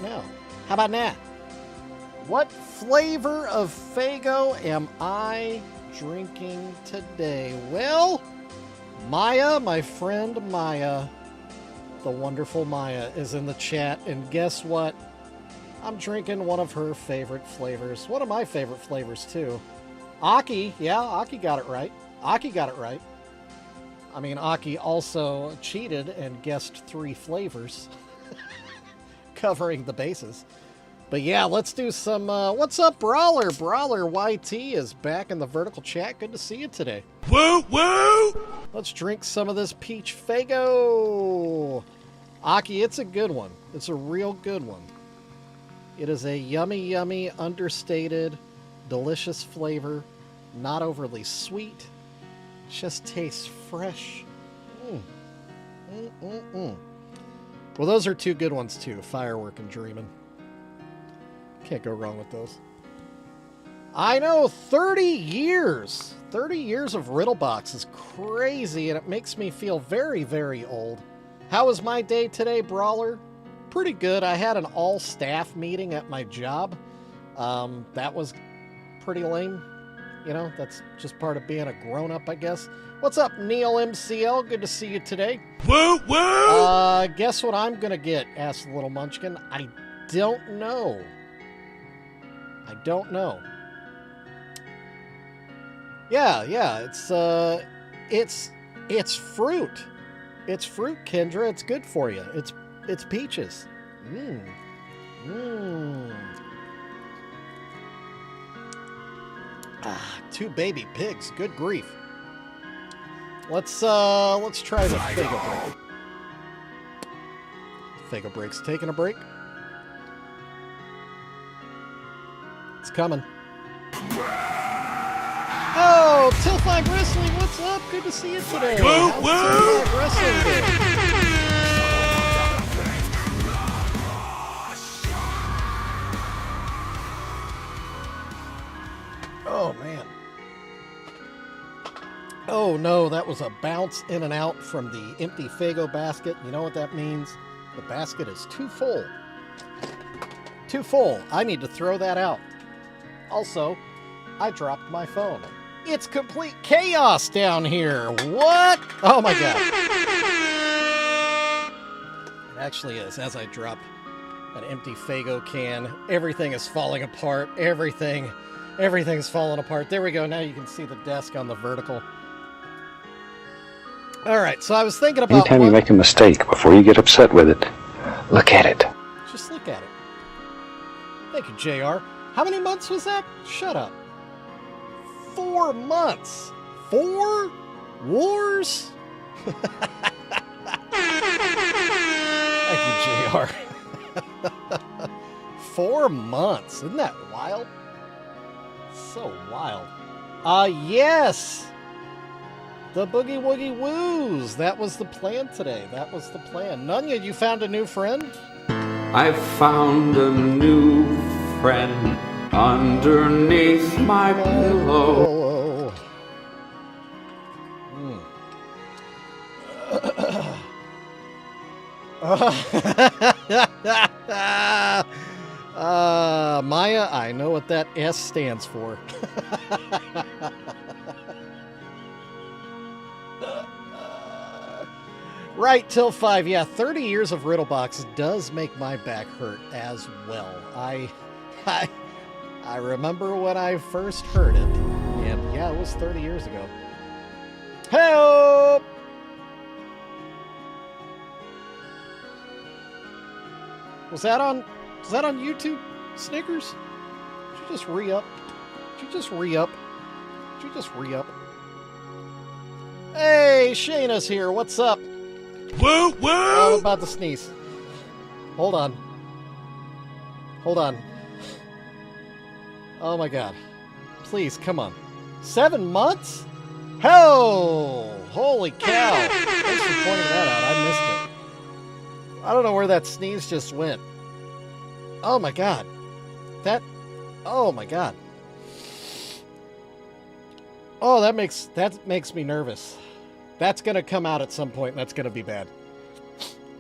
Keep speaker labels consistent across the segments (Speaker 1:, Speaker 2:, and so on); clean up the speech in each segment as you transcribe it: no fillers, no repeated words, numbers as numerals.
Speaker 1: now. How about that? What flavor of Faygo am I drinking today? Well, Maya, my friend Maya, the wonderful Maya, is in the chat, and guess what? I'm drinking one of her favorite flavors. One of my favorite flavors, too. Aki, yeah, Aki got it right. Aki got it right. I mean, Aki also cheated and guessed 3 flavors, covering the bases. But yeah, let's do some, what's up, Brawler? Brawler YT is back in the vertical chat. Good to see you today.
Speaker 2: Woo, woo!
Speaker 1: Let's drink some of this Peach Faygo. Aki, it's a good one. It's a real good one. It is a yummy, yummy, understated, delicious flavor. Not overly sweet. Just tastes fresh. Well, those are 2 good ones, too. Firework and Dreamin'. Can't go wrong with those. I know, 30 years. 30 years of Riddlebox is crazy, and it makes me feel very, very old. How was my day today, Brawler? Pretty good. I had an all-staff meeting at my job. That was pretty lame. You know, that's just part of being a grown-up, I guess. What's up, Neil MCL? Good to see you today.
Speaker 2: Woo, woo!
Speaker 1: Guess what I'm gonna get? Asked the little munchkin. I don't know. I don't know. Yeah, it's fruit. It's fruit, Kendra. It's good for you. It's peaches. Ah, 2 baby pigs. Good grief. Let's try the Faygo break. Faygo break's taking a break. It's coming. Oh, Tilflag Wrestling, what's up? Good to see you today.
Speaker 2: Woo,
Speaker 1: How's
Speaker 2: woo!
Speaker 1: Tilflag Wrestling doing? Oh, man. Oh, no, that was a bounce in and out from the empty Faygo basket. You know what that means? The basket is too full. Too full. I need to throw that out. Also, I dropped my phone. It's complete chaos down here. What? Oh, my God. It actually is. As I drop an empty Faygo can, everything is falling apart. Everything's falling apart. There we go. Now you can see the desk on the vertical. All right, so I was thinking about...
Speaker 3: Anytime you make a mistake, before you get upset with it, look at it.
Speaker 1: Just look at it. Thank you, JR. How many months was that? Shut up. 4 months. 4 wars? Thank you, JR. 4 months. Isn't that wild? So wild. Yes! The Boogie Woogie Woos. That was the plan today. That was the plan. Nunya, you found a new friend?
Speaker 4: I've found a new friend underneath my pillow.
Speaker 1: Maya, I know what that S stands for. Right, till 5. Yeah, 30 years of Riddlebox does make my back hurt as well. I remember when I first heard it, and yeah, it was 30 years ago. Help! Was that on YouTube, Snickers? Did you just re-up? Did you just re-up? Did you just re-up? Hey, Shayna's here. What's up?
Speaker 2: Woo, woo!
Speaker 1: Oh, I'm about to sneeze. Hold on. Hold on. Oh my God. Please, come on. 7 months? Hell! Holy cow. Thanks for pointing that out. I missed it. I don't know where that sneeze just went. Oh my God. Oh my God. Oh, that makes me nervous. That's gonna come out at some point, and that's gonna be bad.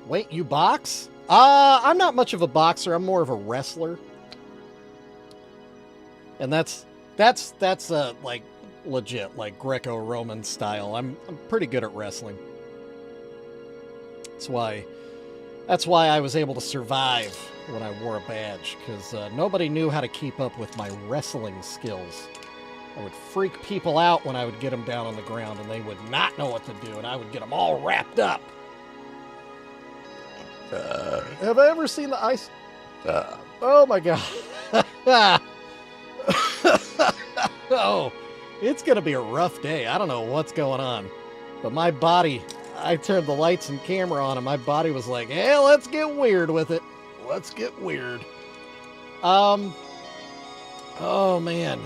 Speaker 1: Wait, you box? I'm not much of a boxer. I'm more of a wrestler. And that's like legit, like Greco-Roman style. I'm pretty good at wrestling. That's why I was able to survive when I wore a badge, because nobody knew how to keep up with my wrestling skills. I would freak people out when I would get them down on the ground, and they would not know what to do, and I would get them all wrapped up. Have I ever seen the ice? Oh my god. Oh, it's going to be a rough day. I don't know what's going on. But my body, I turned the lights and camera on, and my body was like, hey, let's get weird with it. Let's get weird. Oh, man.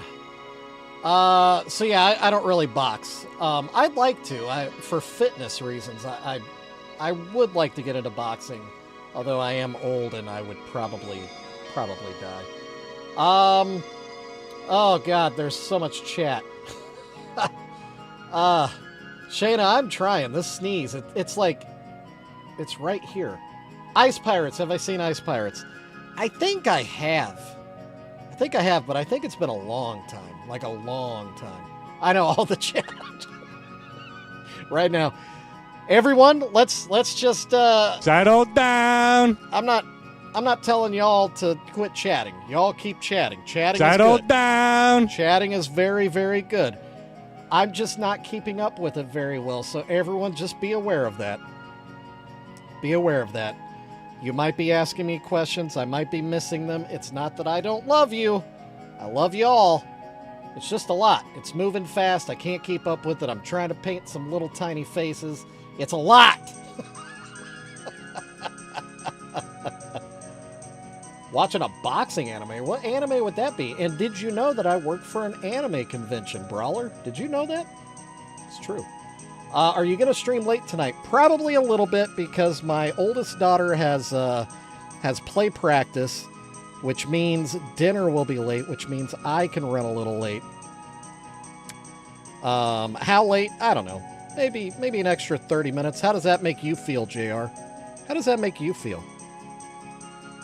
Speaker 1: So yeah, I don't really box. I'd like to. For fitness reasons, I would like to get into boxing, although I am old and I would probably die. Oh god, there's so much chat. Shayna, I'm trying. This sneeze, it's like, it's right here. Ice Pirates, have I seen Ice Pirates? I think I have, but I think it's been a long time, like a long time. I know all the chat right now. Everyone, let's just
Speaker 2: settle down.
Speaker 1: I'm not telling y'all to quit chatting. Y'all keep chatting. Chatting
Speaker 2: settle
Speaker 1: is good.
Speaker 2: Down.
Speaker 1: Chatting is very, very good. I'm just not keeping up with it very well, so everyone just be aware of that. Be aware of that. You might be asking me questions. I might be missing them. It's not that I don't love you. I love you all. It's just a lot. It's moving fast. I can't keep up with it. I'm trying to paint some little tiny faces. It's a lot. Watching a boxing anime? What anime would that be? And did you know that I work for an anime convention, Brawler? Did you know that? It's true. Are you going to stream late tonight? Probably a little bit, because my oldest daughter has play practice, which means dinner will be late, which means I can run a little late. How late? I don't know. Maybe an extra 30 minutes. How does that make you feel, JR? How does that make you feel?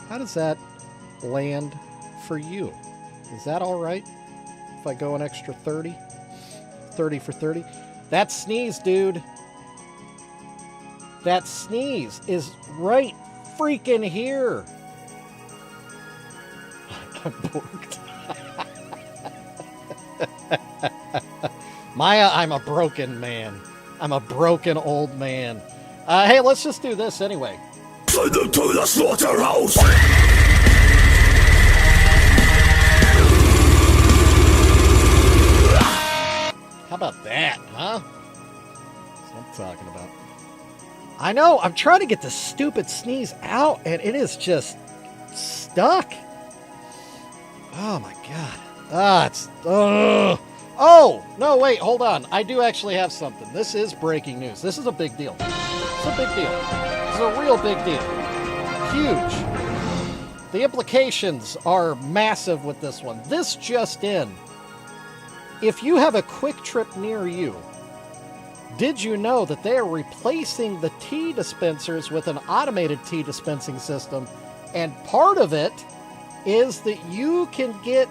Speaker 1: How does that land for you? Is that all right if I go an extra 30? 30 for 30? That sneeze, dude. That sneeze is right freaking here. I'm booked. Maya, I'm a broken man. I'm a broken old man. Hey, let's just do this anyway.
Speaker 2: Send them to the slaughterhouse.
Speaker 1: How about that, huh? That's what I'm talking about. I know, I'm trying to get this stupid sneeze out, and it is just stuck. Oh my god. Oh, no, wait, hold on. I do actually have something. This is breaking news. This is a big deal. It's a big deal. It's a real big deal. Huge. The implications are massive with this one. This just in. If you have a Quick Trip near you, did you know that they are replacing the tea dispensers with an automated tea dispensing system? And part of it is that you can get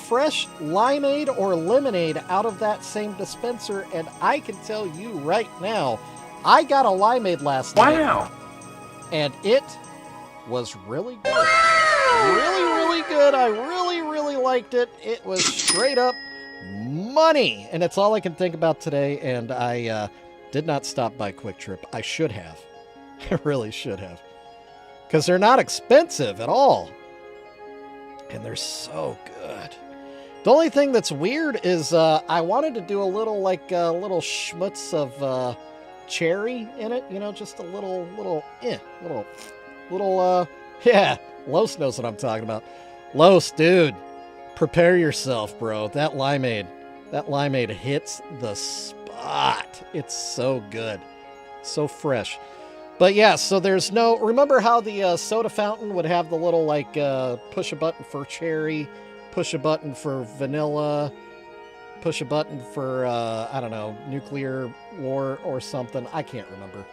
Speaker 1: fresh limeade or lemonade out of that same dispenser. And I can tell you right now, I got a limeade last night.
Speaker 2: Wow.
Speaker 1: And it was really good. Really, really good. I really, really liked it. It was straight up money. And it's all I can think about today. And I did not stop by Quick Trip. I should have. I really should have. Because they're not expensive at all. And they're so good. The only thing that's weird is I wanted to do a little, like, little schmutz of cherry in it. You know, just a little, yeah. Los knows what I'm talking about. Los, dude, prepare yourself, bro. That limeade hits the spot. It's so good. So fresh. But yeah, so there's no, remember how the soda fountain would have the little, like, push a button for cherry, push a button for vanilla, push a button for, I don't know, nuclear war or something. I can't remember.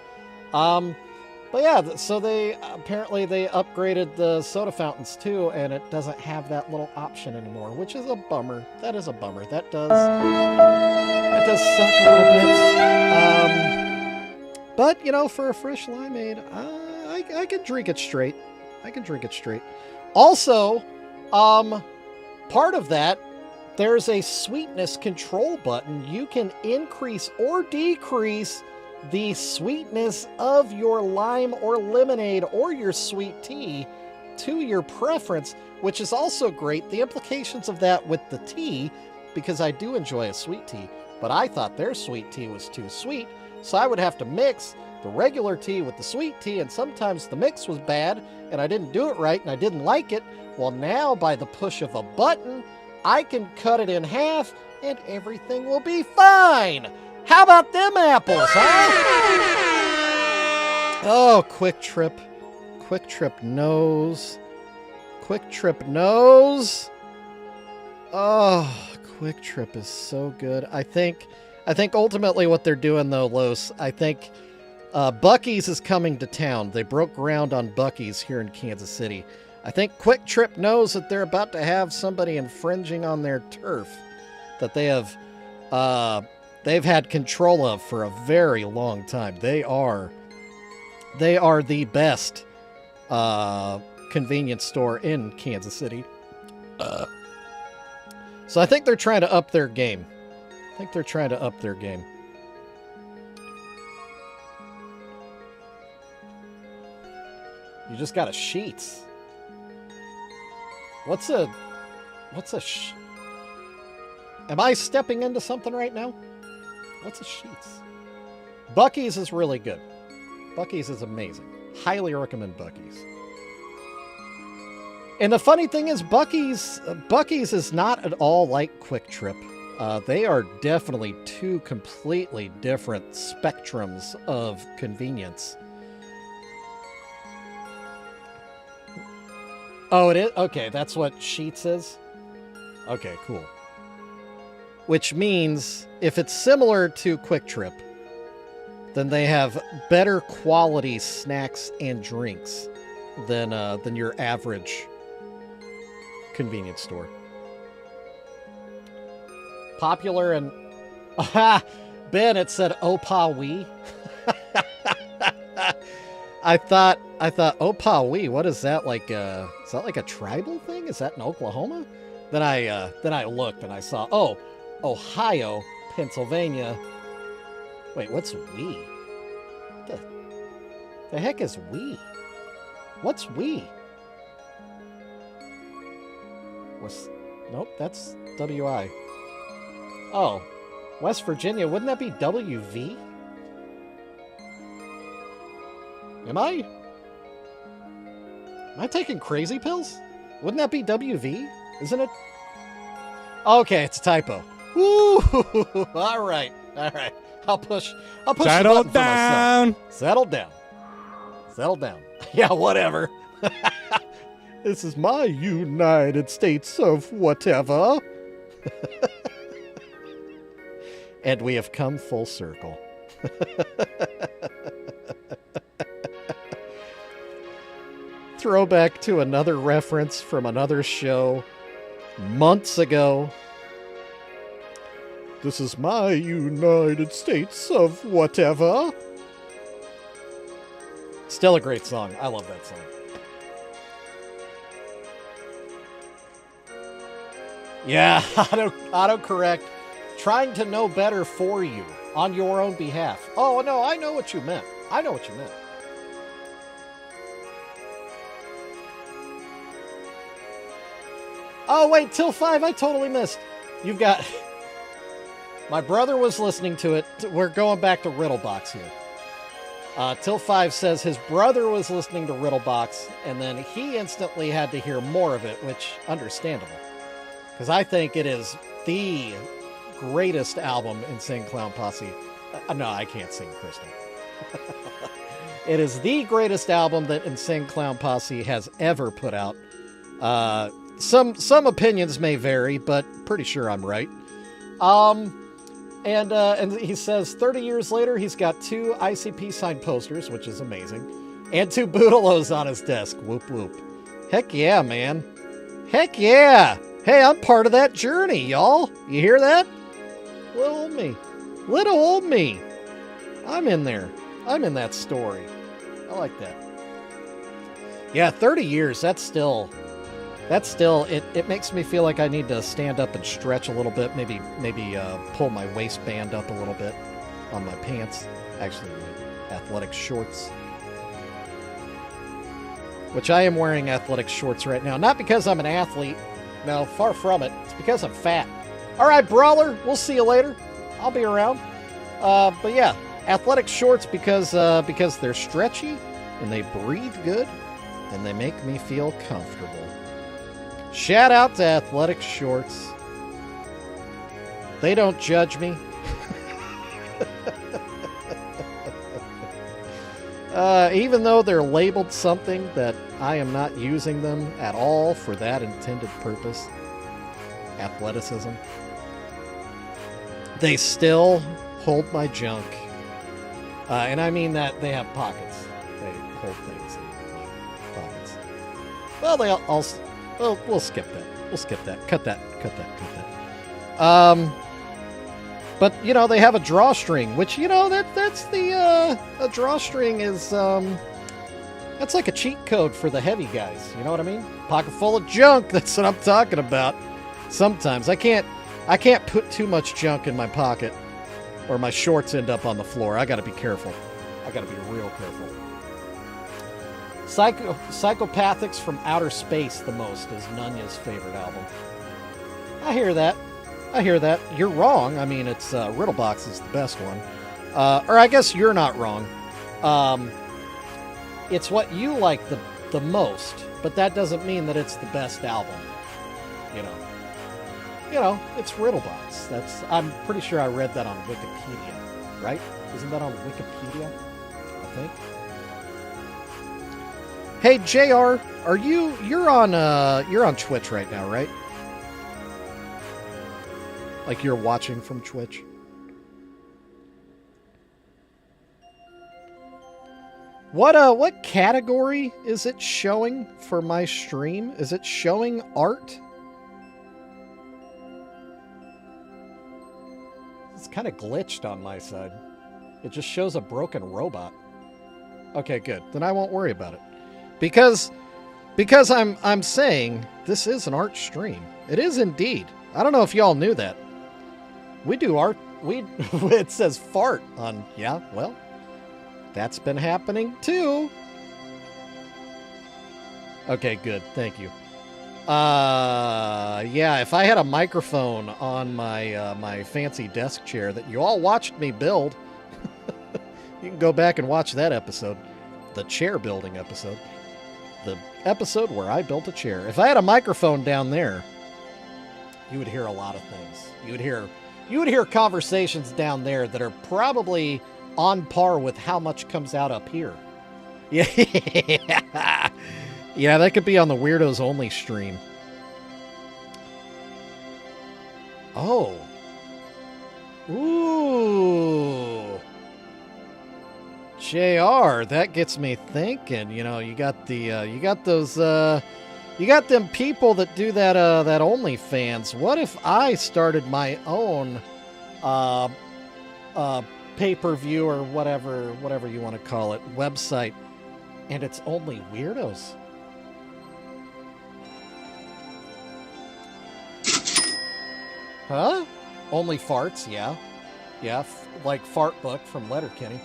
Speaker 1: But yeah, so they apparently they upgraded the soda fountains too, and it doesn't have that little option anymore, which is a bummer. That is a bummer. That does suck a little bit. But you know, for a fresh limeade, I can drink it straight. I can drink it straight. Also, part of that, there's a sweetness control button. You can increase or decrease the sweetness of your lime or lemonade or your sweet tea to your preference, which is also great. The implications of that with the tea, because I do enjoy a sweet tea, but I thought their sweet tea was too sweet, so I would have to mix the regular tea with the sweet tea, and sometimes the mix was bad and I didn't do it right and I didn't like it. Well, now by the push of a button, I can cut it in half and everything will be fine. How about them apples, huh? Oh, Quick Trip. Quick Trip knows. Quick Trip knows. Oh, Quick Trip is so good. I think ultimately what they're doing, though, Los, I think Buc-ee's is coming to town. They broke ground on Buc-ee's here in Kansas City. I think Quick Trip knows that they're about to have somebody infringing on their turf that they have they've had control of for a very long time. They are the best convenience store in Kansas City. So I think they're trying to up their game. You just got a Sheetz. Am I stepping into something right now? What's a Sheetz? Buc-ee's is really good. Buc-ee's is amazing. Highly recommend Buc-ee's. And the funny thing is, Buc-ee's is not at all like Quick Trip. They are definitely two completely different spectrums of convenience. Oh, it is? Okay, that's what Sheetz is? Okay, cool. Which means if it's similar to Quick Trip, then they have better quality snacks and drinks than your average convenience store. Popular and Ben, it said Opa-wee. I thought Opa-wee, what is that, like is that like a tribal thing? Is that in Oklahoma? Then I looked and I saw, oh, Ohio, Pennsylvania. Wait, what's wee? The heck is wee? What's wee? Nope, that's WI. Oh, West Virginia, wouldn't that be WV? Am I taking crazy pills? Wouldn't that be WV? Isn't it? Okay, it's a typo. Woo! All right. I'll push
Speaker 2: Settle
Speaker 1: the button
Speaker 2: down.
Speaker 1: For myself. Settle down. Yeah, whatever. This is my United States of whatever. And we have come full circle. Throwback to another reference from another show months ago. This is my United States of whatever. Still a great song. I love that song. Yeah, autocorrect. Trying to know better for you on your own behalf. Oh, no, I know what you meant. Oh, wait, till 5, I totally missed. You've got... My brother was listening to it. We're going back to Riddlebox here. Till 5 says his brother was listening to Riddlebox, and then he instantly had to hear more of it, which, understandable. Because I think it is the greatest album Insane Clown Posse. No, I can't sing, Kristen. It is the greatest album that Insane Clown Posse has ever put out. Some opinions may vary, but pretty sure I'm right. And he says 30 years later, he's got 2 ICP signed posters, which is amazing. And 2 Boogalos on his desk. Whoop, whoop. Heck yeah, man. Heck yeah. Hey, I'm part of that journey, y'all. You hear that? Little old me. Little old me. I'm in there. I'm in that story. I like that. Yeah, 30 years, that's still, it makes me feel like I need to stand up and stretch a little bit, maybe pull my waistband up a little bit on my pants, actually my athletic shorts, which I am wearing athletic shorts right now, not because I'm an athlete, no, far from it, it's because I'm fat. All right, Brawler, we'll see you later. I'll be around. But yeah, athletic shorts because they're stretchy and they breathe good and they make me feel comfortable. Shout out to athletic shorts. They don't judge me. Even though they're labeled something that I am not using them at all for that intended purpose, athleticism, they still hold my junk. And I mean that they have pockets. They hold things in my pockets. Well, we'll skip that. We'll skip that. Cut that. But, you know, they have a drawstring, which, you know, that's the, a drawstring is, that's like a cheat code for the heavy guys. You know what I mean? Pocket full of junk. That's what I'm talking about. Sometimes I can't put too much junk in my pocket or my shorts end up on the floor. I got to be careful. I got to be real careful. Psychopathics from Outer Space the Most is Nunya's favorite album. I hear that. You're wrong. I mean, it's Riddlebox is the best one. Or I guess you're not wrong. It's what you like the most, but that doesn't mean that it's the best album. You know, it's Riddlebox. I'm pretty sure I read that on Wikipedia, right? Isn't that on Wikipedia? I think. Hey, JR, you're on Twitch right now, right? Like you're watching from Twitch? What category is it showing for my stream? Is it showing art? It's kind of glitched on my side. It just shows a broken robot. Okay, good. Then I won't worry about it. Because I'm saying this is an art stream. It is indeed. I don't know if y'all knew that. We do art. It says fart on. Yeah, well, that's been happening too. Okay, good. Thank you. Yeah, if I had a microphone on my my fancy desk chair that you all watched me build, you can go back and watch that episode, the chair building episode, the episode where I built a chair. If I had a microphone down there, you would hear a lot of things. You would hear conversations down there that are probably on par with how much comes out up here. Yeah. Yeah, that could be on the Weirdos Only stream. Oh. Ooh. JR, that gets me thinking. You know, you got those you got them people that do that that OnlyFans. What if I started my own pay-per-view or whatever you want to call it, website, and it's only weirdos? Huh? Only farts, yeah. Yeah, like Fart Book from Letterkenny.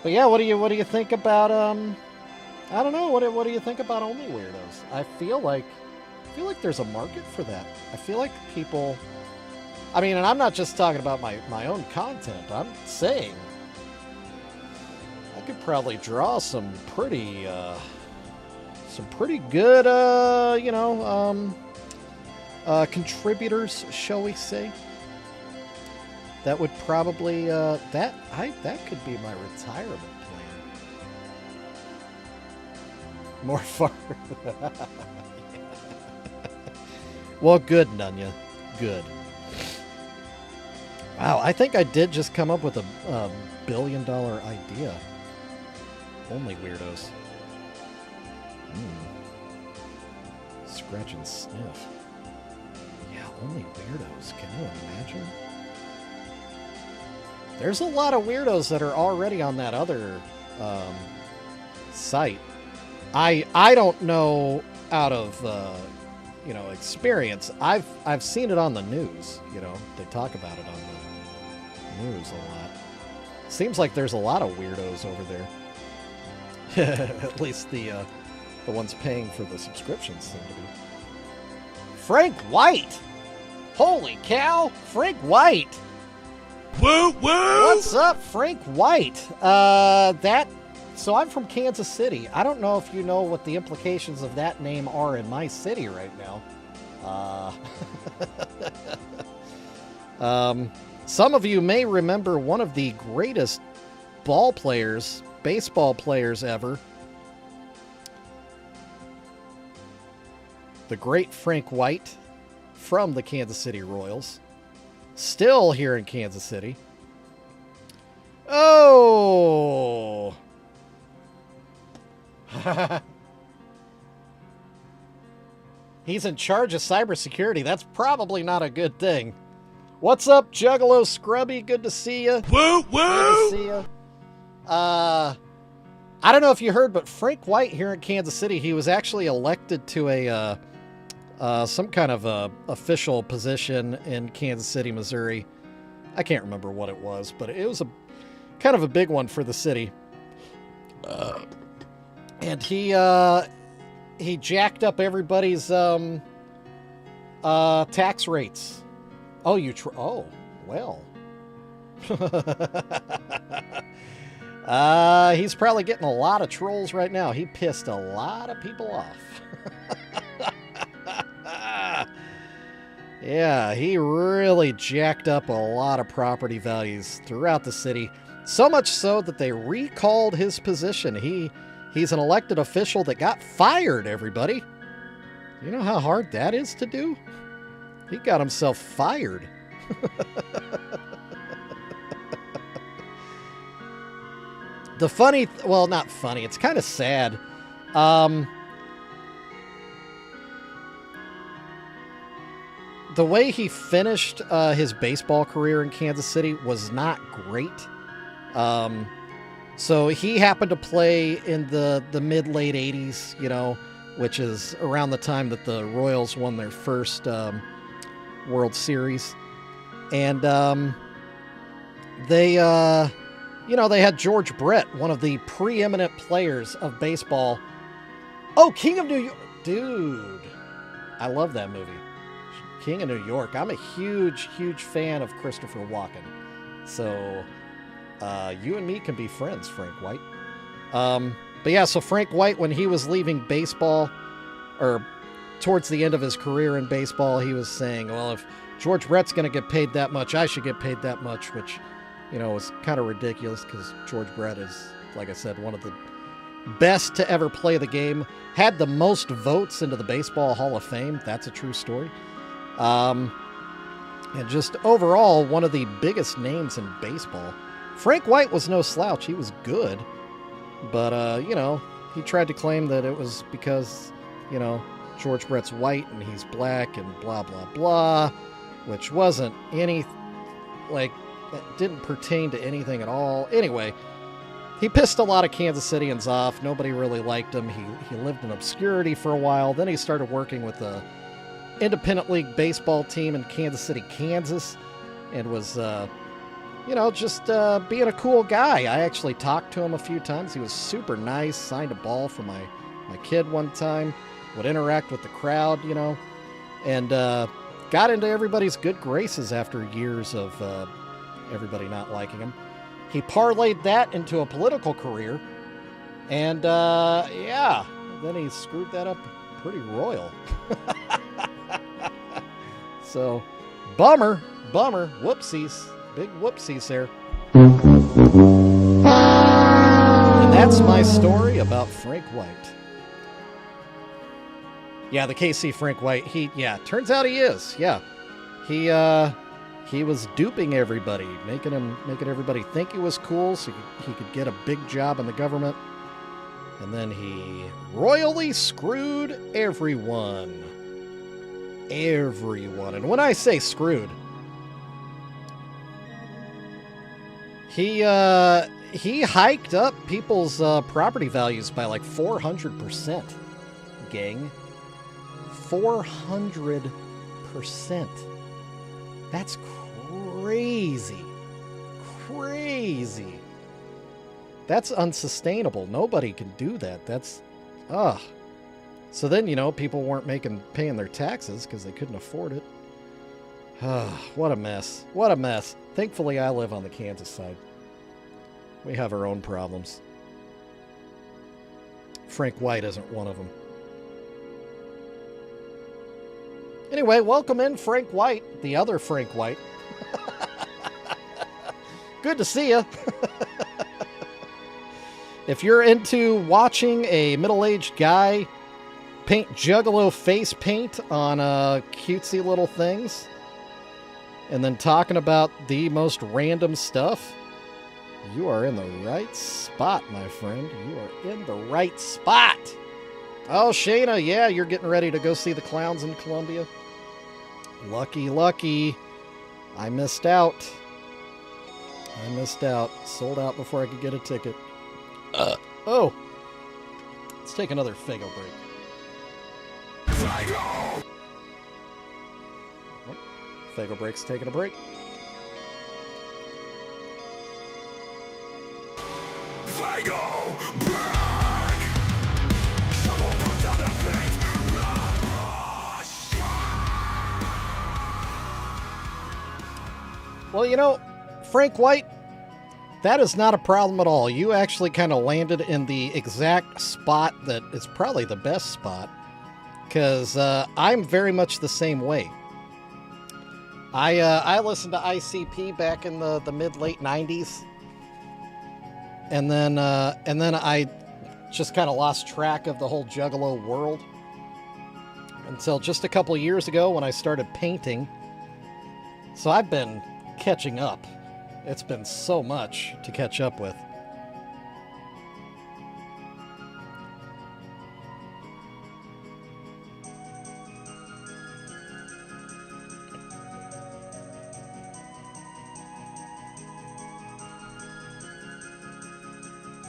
Speaker 1: But yeah, what do you think about I don't know, what do you think about only weirdos? I feel like there's a market for that. I feel like people, I mean, and I'm not just talking about my own content. I'm saying I could probably draw some pretty good contributors, shall we say? That would probably that could be my retirement plan. More fun. Well, good, Nunya. Good. Wow, I think I did just come up with a $1 billion idea. Only weirdos. Scratch and sniff. Yeah, only weirdos. Can you imagine? There's a lot of weirdos that are already on that other site. I don't know out of experience. I've seen it on the news. They talk about it on the news a lot. Seems like there's a lot of weirdos over there. At least the ones paying for the subscriptions seem to be. Frank White! Holy cow! Frank White!
Speaker 2: Woo woo!
Speaker 1: What's up, Frank White? So I'm from Kansas City. I don't know if you know what the implications of that name are in my city right now. Some of you may remember one of the greatest baseball players ever. The great Frank White from the Kansas City Royals. Still here in Kansas City. Oh! He's in charge of cybersecurity. That's probably not a good thing. What's up, Juggalo Scrubby? Good to see you.
Speaker 2: Woo woo!
Speaker 1: Good to see you. I don't know if you heard, but Frank White here in Kansas City, he was actually elected to a some kind of official position in Kansas City, Missouri. I can't remember what it was, but it was a kind of a big one for the city. And he jacked up everybody's tax rates. Oh, oh, well. He's probably getting a lot of trolls right now. He pissed a lot of people off. Yeah, he really jacked up a lot of property values throughout the city. So much so that they recalled his position. He's an elected official that got fired, everybody. You know how hard that is to do? He got himself fired. Well, not funny. It's kind of sad. The way he finished his baseball career in Kansas City was not great. So he happened to play in the mid-late 80s, which is around the time that the Royals won their first World Series. And they had George Brett, one of the preeminent players of baseball. Oh, King of New York. Dude, I love that movie. King of New York. I'm a huge, huge fan of Christopher Walken. So you and me can be friends, Frank White. But yeah, so Frank White, when he was leaving baseball, or towards the end of his career in baseball, he was saying, well, if George Brett's going to get paid that much, I should get paid that much, which, was kind of ridiculous because George Brett is, like I said, one of the best to ever play the game. Had the most votes into the Baseball Hall of Fame. That's a true story. And just overall, one of the biggest names in baseball. Frank White was no slouch. He was good. But, he tried to claim that it was because, George Brett's white and he's black and blah, blah, blah, which wasn't that didn't pertain to anything at all. Anyway, he pissed a lot of Kansas Cityans off. Nobody really liked him. He lived in obscurity for a while. Then he started working with the independent league baseball team in Kansas City, Kansas, and was, just being a cool guy. I actually talked to him a few times. He was super nice, signed a ball for my kid one time, would interact with the crowd, and got into everybody's good graces after years of everybody not liking him. He parlayed that into a political career, and then he screwed that up pretty royal. So, bummer, whoopsies, big whoopsies there. And that's my story about Frank White. Yeah, the KC Frank White, turns out he is, He was duping everybody, making everybody think he was cool so he could get a big job in the government. And then he royally screwed everyone. Everyone. And when I say screwed, he hiked up people's property values by like 400%, gang. 400%. That's crazy. Crazy. That's unsustainable. Nobody can do that. That's, ugh. So then, you know, people weren't paying their taxes because they couldn't afford it. What a mess. What a mess. Thankfully, I live on the Kansas side. We have our own problems. Frank White isn't one of them. Anyway, welcome in Frank White, the other Frank White. Good to see you. If you're into watching a middle-aged guy paint Juggalo face paint on cutesy little things, and then talking about the most random stuff, you are in the right spot, my friend. You are in the right spot. Oh, Shayna, yeah, you're getting ready to go see the clowns in Columbia. Lucky, lucky. I missed out. I missed out. Sold out before I could get a ticket. Oh. Let's take another Fago break. Fago! Oh, Fago break's taking a break.
Speaker 2: Fago! Back! Someone put down the faith!
Speaker 1: Well, you know, Frank White, that is not a problem at all. You actually kind of landed in the exact spot that is probably the best spot, because I'm very much the same way. I listened to ICP back in the mid-late 90s, and then I just kind of lost track of the whole Juggalo world until just a couple years ago when I started painting. So I've been catching up. It's been so much to catch up with.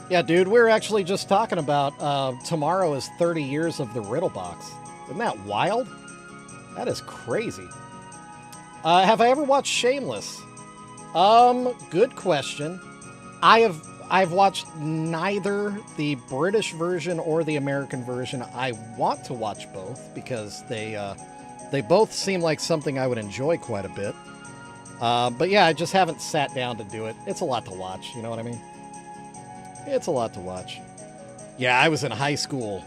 Speaker 1: Yeah, dude, we were actually just talking about tomorrow is 30 years of the Riddle Box. Isn't that wild? That is crazy. Have I ever watched Shameless? Good question. I've watched neither the British version or the American version. I want to watch both because they both seem like something I would enjoy quite a bit. But yeah, I just haven't sat down to do it. It's a lot to watch, you know what I mean? It's a lot to watch. Yeah, I was in high school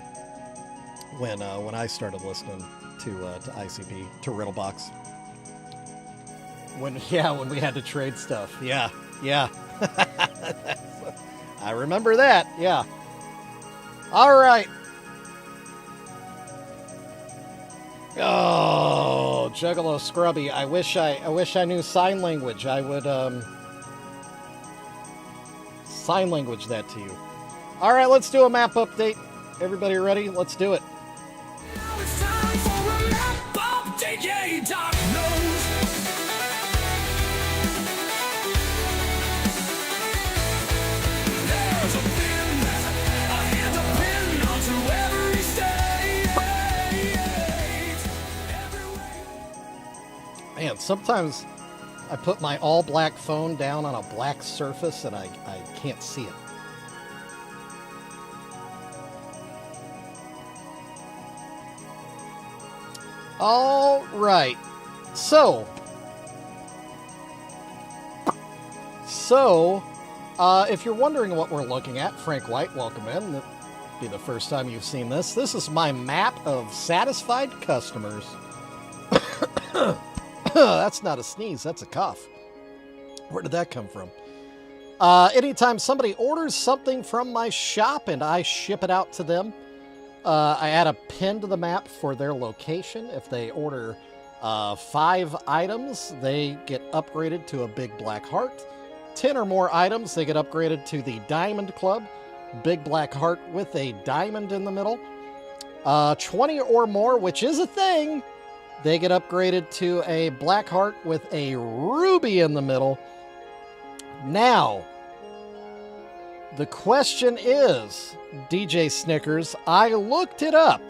Speaker 1: when I started listening to ICP, to Riddlebox. When we had to trade stuff. Yeah. I remember that. Yeah. All right. Oh, Juggalo Scrubby. I wish I knew sign language. I would sign language that to you. All right, let's do a map update. Everybody ready? Let's do it.
Speaker 2: Now it's time for a map update, yeah, Doc knows. There's a pin, a hand to pin onto every state.
Speaker 1: Man, sometimes I put my all-black phone down on a black surface and I can't see it. All right. So, if you're wondering what we're looking at, Frank White, welcome in. It'll be the first time you've seen this. This is my map of satisfied customers. That's not a sneeze, that's a cough. Where did that come from? Anytime somebody orders something from my shop and I ship it out to them, I add a pin to the map for their location. If they order 5 items, they get upgraded to a big black heart. 10 or more items, they get upgraded to the Diamond Club. big black heart with a diamond in the middle. 20 or more, which is a thing, they get upgraded to a black heart with a ruby in the middle. Now, the question is, DJ Snickers, I looked it up.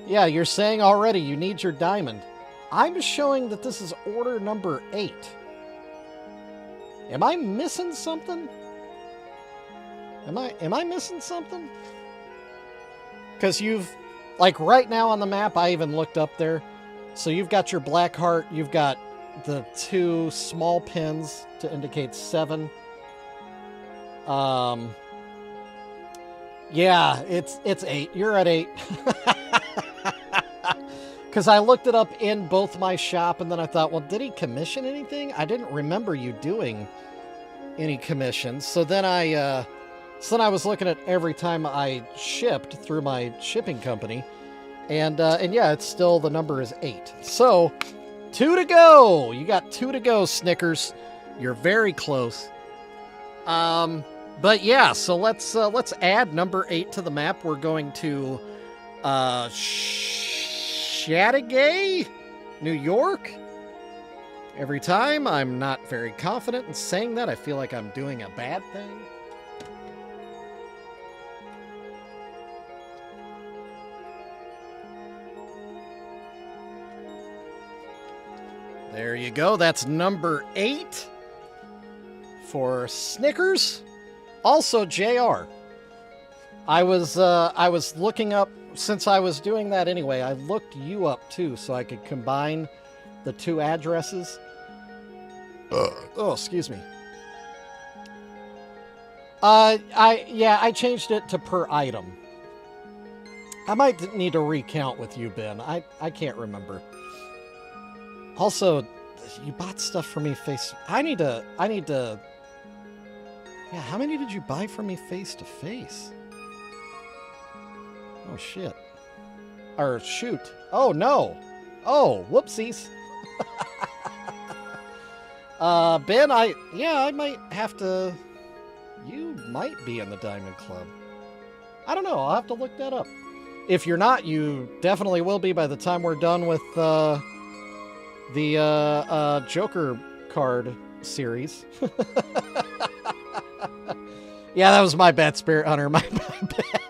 Speaker 1: Yeah, you're saying already you need your diamond. I'm showing that this is order number 8. Am I missing something? Am I missing something? Because you've, like right now on the map, I even looked up there. So you've got your black heart, you've got the 2 small pins to indicate 7. Yeah, it's 8. You're at 8. Because I looked it up in both my shop, and then I thought, well, did he commission anything? I didn't remember you doing any commissions. So then I was looking at every time I shipped through my shipping company, and yeah, it's still, the number is 8. So 2 to go. You got 2 to go, Snickers. You're very close. But yeah, so let's add number 8 to the map. We're going to Chateaugay, New York. Every time I'm not very confident in saying that, I feel like I'm doing a bad thing. There you go. That's number 8 for Snickers. Also, JR. I was looking up, since I was doing that anyway, I looked you up too, so I could combine the 2 addresses. Oh, excuse me. I changed it to per item. I might need to recount with you, Ben. I can't remember. Also, you bought stuff for me face. I need to. Yeah, how many did you buy for me face to face? Oh, shit. Or, shoot. Oh, no. Oh, whoopsies. Ben, I might have to... You might be in the Diamond Club. I don't know. I'll have to look that up. If you're not, you definitely will be by the time we're done with the Joker card series. Yeah, that was my bad, Spirit Hunter. My bad.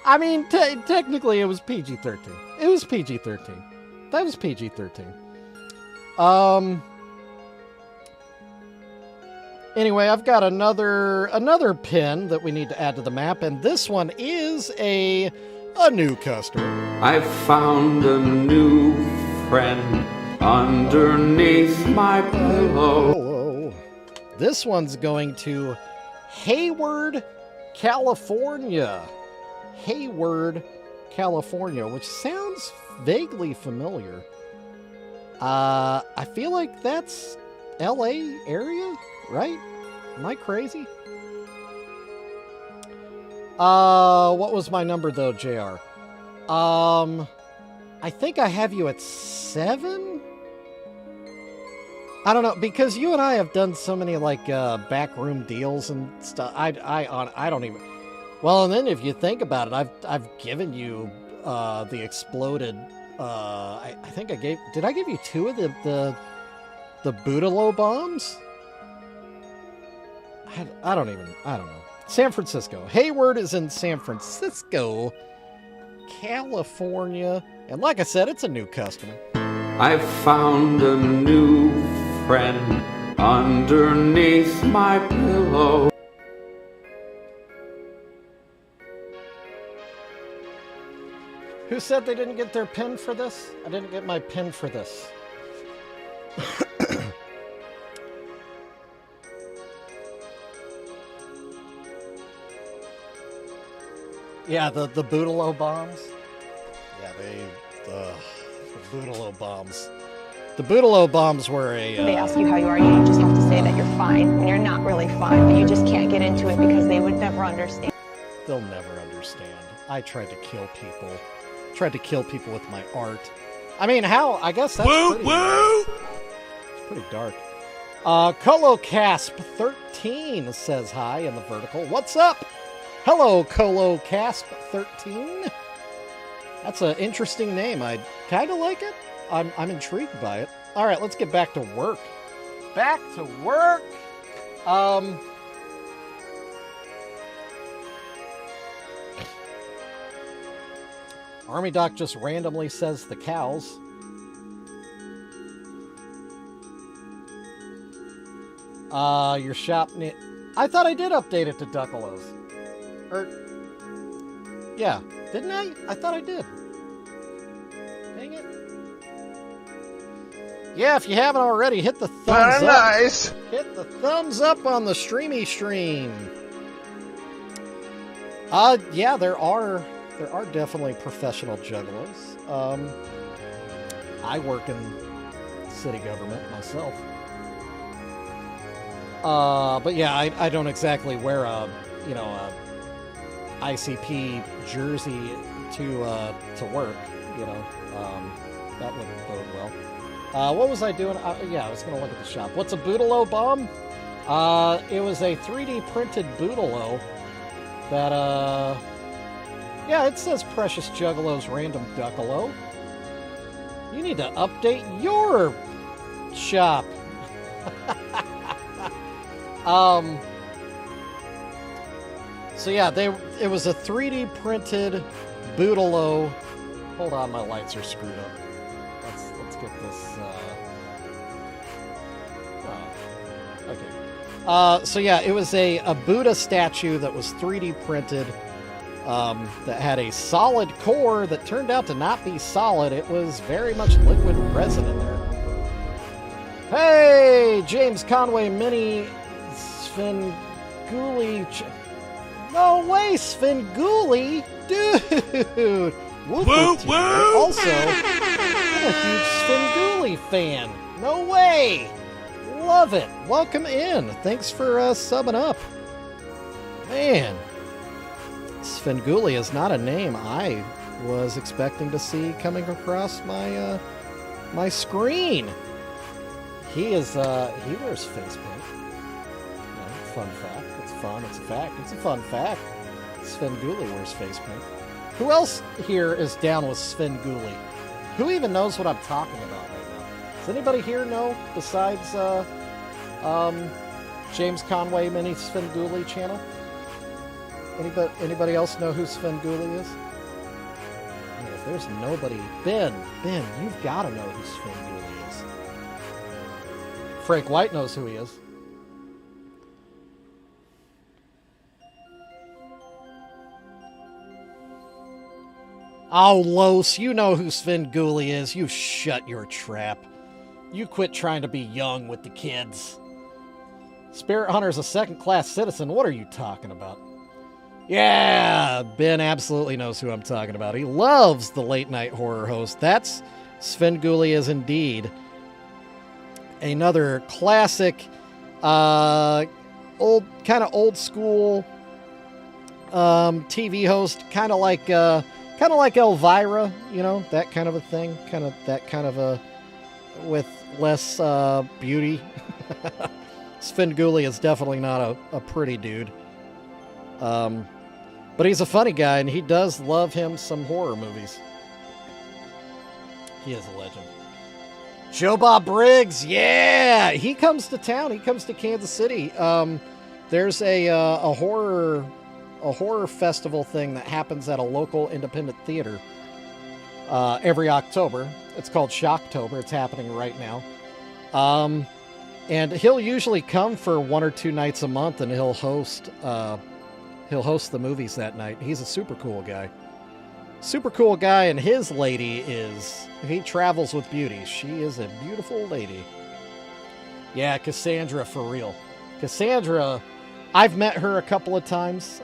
Speaker 1: I mean, technically, it was PG-13. It was PG-13. That was PG-13. Anyway, I've got another pin that we need to add to the map, and this one is a new customer.
Speaker 4: I've found a new friend underneath my pillow.
Speaker 1: Whoa. This one's going to Hayward, California. Hayward, California, which sounds vaguely familiar. I feel like that's LA area, right? Am I crazy? What was my number though, JR? I think I have you at 7? I don't know, because you and I have done so many like backroom deals and stuff. I don't even. Well, and then if you think about it, I've given you the exploded. I think did I give you 2 of the Boogaloo bombs? I don't know. San Francisco. Hayward is in San Francisco, California, and like I said, it's a new customer.
Speaker 4: I've found a new friend underneath my pillow.
Speaker 1: Who said they didn't get their pin for this? I didn't get my pin for this. Yeah, the Boogaloo bombs. Yeah, the Boogaloo bombs. The Boogaloo bombs were a...
Speaker 5: They ask you how you are, you just have to say that you're fine, when you're not really fine, but you just can't get into it because they would never understand.
Speaker 1: They'll never understand. I tried to kill people. Tried to kill people with my art. I mean, how? I guess that's pretty... It's pretty dark. ColoCasp13 says hi in the vertical. What's up? Hello, ColoCasp13. That's an interesting name. I kind of like it. I'm intrigued by it. All right, let's get back to work. Back to work. Army Doc just randomly says the cows. Your shop... I thought I did update it to Juggalos. Yeah, didn't I? I thought I did. Dang it. Yeah, if you haven't already, hit the thumbs up.
Speaker 6: Nice.
Speaker 1: Hit the thumbs up on the streamy stream. Yeah, there are definitely professional juggalos. I work in city government myself. But yeah, I don't exactly wear a ICP jersey to work, that wouldn't bode well. What was I doing? Yeah, I was going to look at the shop. What's a Boodalo bomb? It was a 3D printed Boodalo that, yeah, it says Precious Juggalos Random Duckalo. You need to update your shop. So yeah, it was a 3D printed Boodalo. Hold on, my lights are screwed up. Let's get this. Okay. So yeah, it was a Buddha statue that was 3D printed. That had a solid core that turned out to not be solid. It was very much liquid resin in there. Hey, James Conway Mini Svengoolie. No way, Svengoolie, dude. Woo woo. Also, I'm a huge Svengoolie fan. No way. Love it. Welcome in. Thanks for subbing up. Man, Svengoolie is not a name I was expecting to see coming across my my screen. He is he wears face paint. Fun fact. It's fun. It's a fact. It's a fun fact. Svengoolie wears face paint. Who else here is down with Svengoolie? Who even knows what I'm talking about right now? Does anybody here know besides James Conway Mini Svengoolie channel? Anybody else know who Svengoolie is? I mean, if there's nobody, Ben, you've got to know who Svengoolie is. Frank White knows who he is. Oh, Los, you know who Svengoolie is. You shut your trap. You quit trying to be young with the kids. Spirit Hunter's a second-class citizen. What are you talking about? Yeah, Ben absolutely knows who I'm talking about. He loves the late-night horror host. That's Svengoolie is indeed. Another classic, old school TV host, kind of like Elvira, that kind of a thing, with less beauty. Svengoolie is definitely not a pretty dude. But he's a funny guy, and he does love him some horror movies. He is a legend. Joe Bob Briggs, yeah! He comes to town. He comes to Kansas City. There's a horror festival thing that happens at a local independent theater every October. It's called Shocktober. It's happening right now. And he'll usually come for 1 or 2 nights a month, and he'll host the movies that night. He's a super cool guy. And his lady he travels with beauty. She is a beautiful lady. Yeah, Cassandra, for real. Cassandra, I've met her a couple of times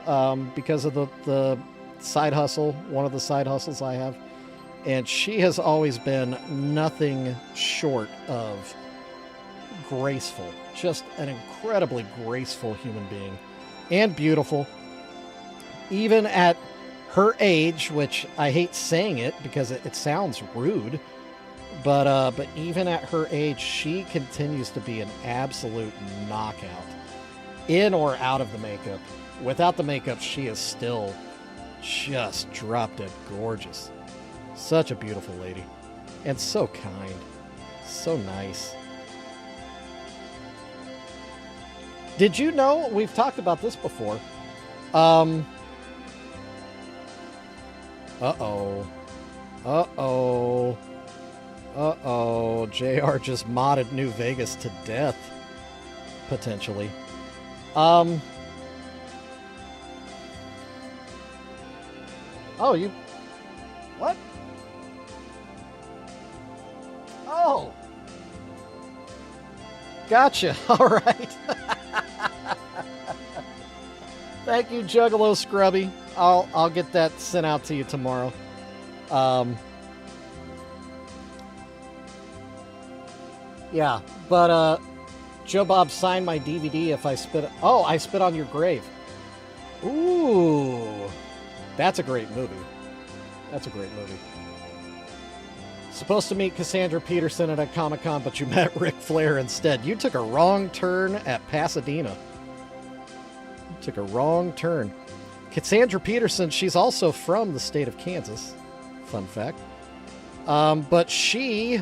Speaker 1: because of the side hustle, one of the side hustles I have. And she has always been nothing short of graceful. Just an incredibly graceful human being. And beautiful. Even at her age, which I hate saying it because it sounds rude, But even at her age, she continues to be an absolute knockout, in or out of the makeup. Without the makeup, she is still just drop dead gorgeous. Such a beautiful lady, and so kind, so nice. Did you know, we've talked about this before, uh-oh, JR just modded New Vegas to death, potentially. Oh, you, what? Oh, gotcha. All right. Thank you, Juggalo Scrubby. I'll get that sent out to you tomorrow. Yeah, but Joe Bob signed my DVD if I spit. Oh, I spit on your grave. Ooh, that's a great movie. That's a great movie. Supposed to meet Cassandra Peterson at a Comic-Con, but you met Ric Flair instead. You took a wrong turn at Pasadena. You took a wrong turn. Cassandra Peterson, she's also from the state of Kansas. Fun fact. But she,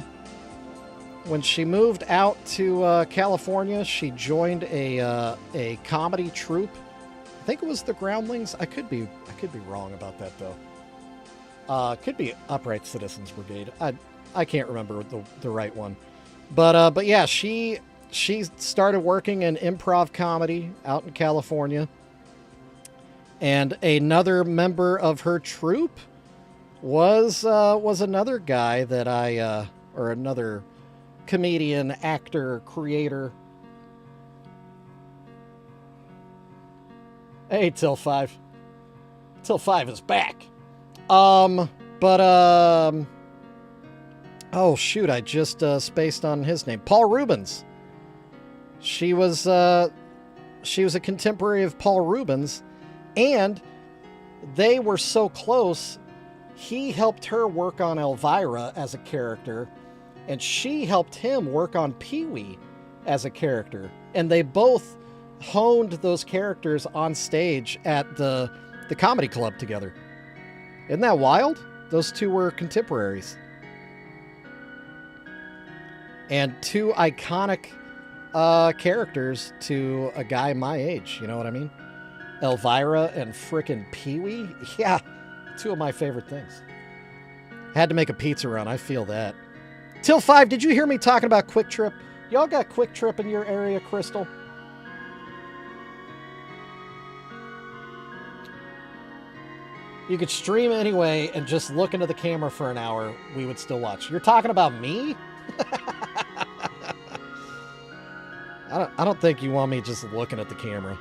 Speaker 1: when she moved out to California, she joined a comedy troupe. I think it was the Groundlings. I could be wrong about that though. Could be Upright Citizens Brigade. I can't remember the right one. But yeah, she started working in improv comedy out in California. And another member of her troupe was another guy that or another comedian, actor, creator. Hey, Till 5. Till 5 is back. Oh shoot, I just spaced on his name. Paul Rubens. She was a contemporary of Paul Rubens, and they were so close. He helped her work on Elvira as a character, and she helped him work on Pee-wee as a character. And they both honed those characters on stage at the comedy club together. Isn't that wild? Those two were contemporaries. And two iconic characters to a guy my age. You know what I mean? Elvira and frickin' Pee-wee. Yeah, two of my favorite things. Had to make a pizza run. I feel that. Till 5, did you hear me talking about Quick Trip? Y'all got Quick Trip in your area, Crystal? You could stream anyway and just look into the camera for an hour. We would still watch. You're talking about me? I don't think you want me just looking at the camera.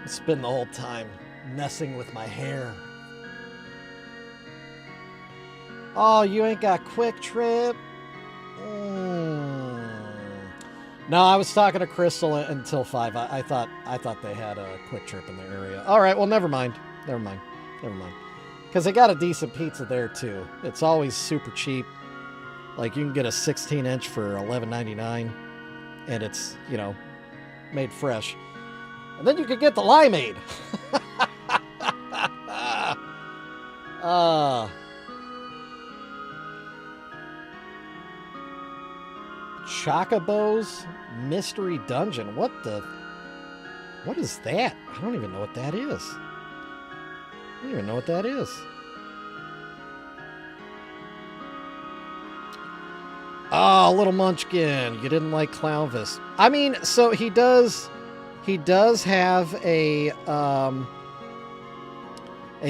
Speaker 1: Spend the whole time messing with my hair. Oh, you ain't got Quick Trip? No, I was talking to Crystal until 5. I thought they had a Quick Trip in their area. All right, well, never mind. Because they got a decent pizza there, too. It's always super cheap. Like, you can get a 16-inch for $11.99, and it's, you know, made fresh. And then you could get the limeade. Chocobo's Mystery Dungeon. What is that? I don't even know what that is. Oh, Little Munchkin. You didn't like Clownvis. I mean, so he does have a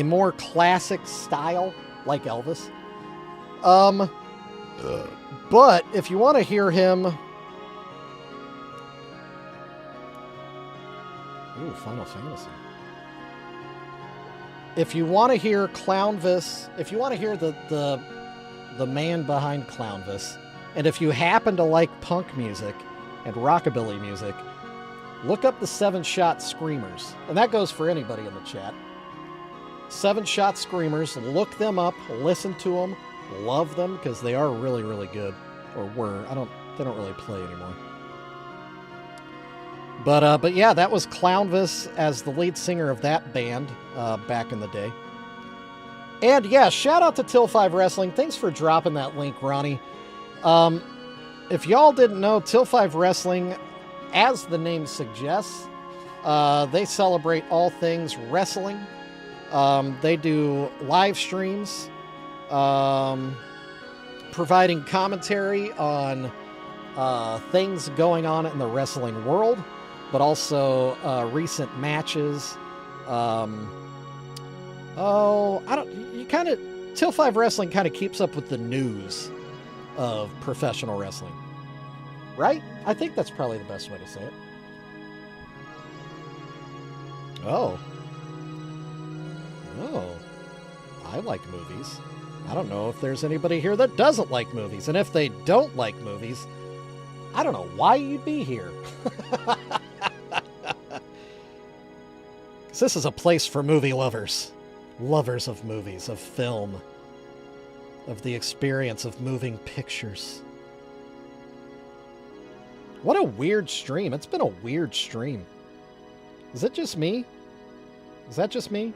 Speaker 1: more classic style, like Elvis. But if you want to hear him... Ooh, Final Fantasy. If you want to hear Clownvis, if you want to hear the man behind Clownvis, and if you happen to like punk music and rockabilly music, look up the 7-Shot Screamers. And that goes for anybody in the chat. Seven Shot Screamers. Look them up. Listen to them. Love them because they are really, really good. Or were. They don't really play anymore. But yeah, that was Clownvis as the lead singer of that band back in the day. And yeah, shout out to Till 5 Wrestling. Thanks for dropping that link, Ronnie. If y'all didn't know, Till 5 Wrestling, as the name suggests, they celebrate all things wrestling. They do live streams, providing commentary on things going on in the wrestling world, but also recent matches. Till 5 Wrestling kind of keeps up with the news of professional wrestling. Right? I think that's probably the best way to say it. Oh, I like movies. I don't know if there's anybody here that doesn't like movies. And if they don't like movies, I don't know why you'd be here. Because this is a place for movie lovers. Lovers of movies, of film, of the experience of moving pictures. What a weird stream. It's been a weird stream. Is it just me? Is that just me?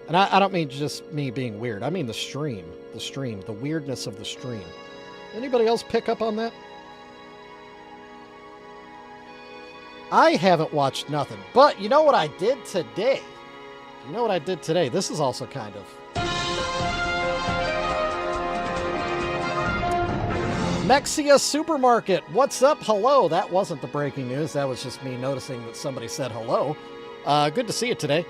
Speaker 1: And I don't mean just me being weird. I mean the stream, the weirdness of the stream. Anybody else pick up on that? I haven't watched nothing. But you know what I did today? This is also kind of... Mexia Supermarket, what's up? Hello. That wasn't the breaking news. That was just me noticing that somebody said hello. Good to see you today.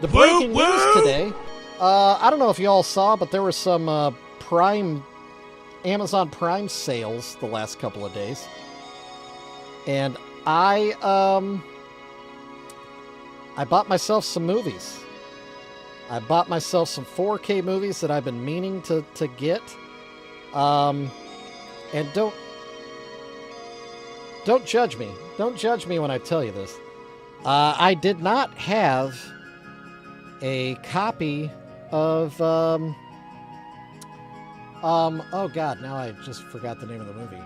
Speaker 1: The breaking news today, I don't know if you all saw, but there were some Amazon Prime sales the last couple of days. And I bought myself some movies. I bought myself some 4K movies that I've been meaning to get. And don't judge me. Don't judge me when I tell you this. I did not have a copy of oh god, now I just forgot the name of the movie.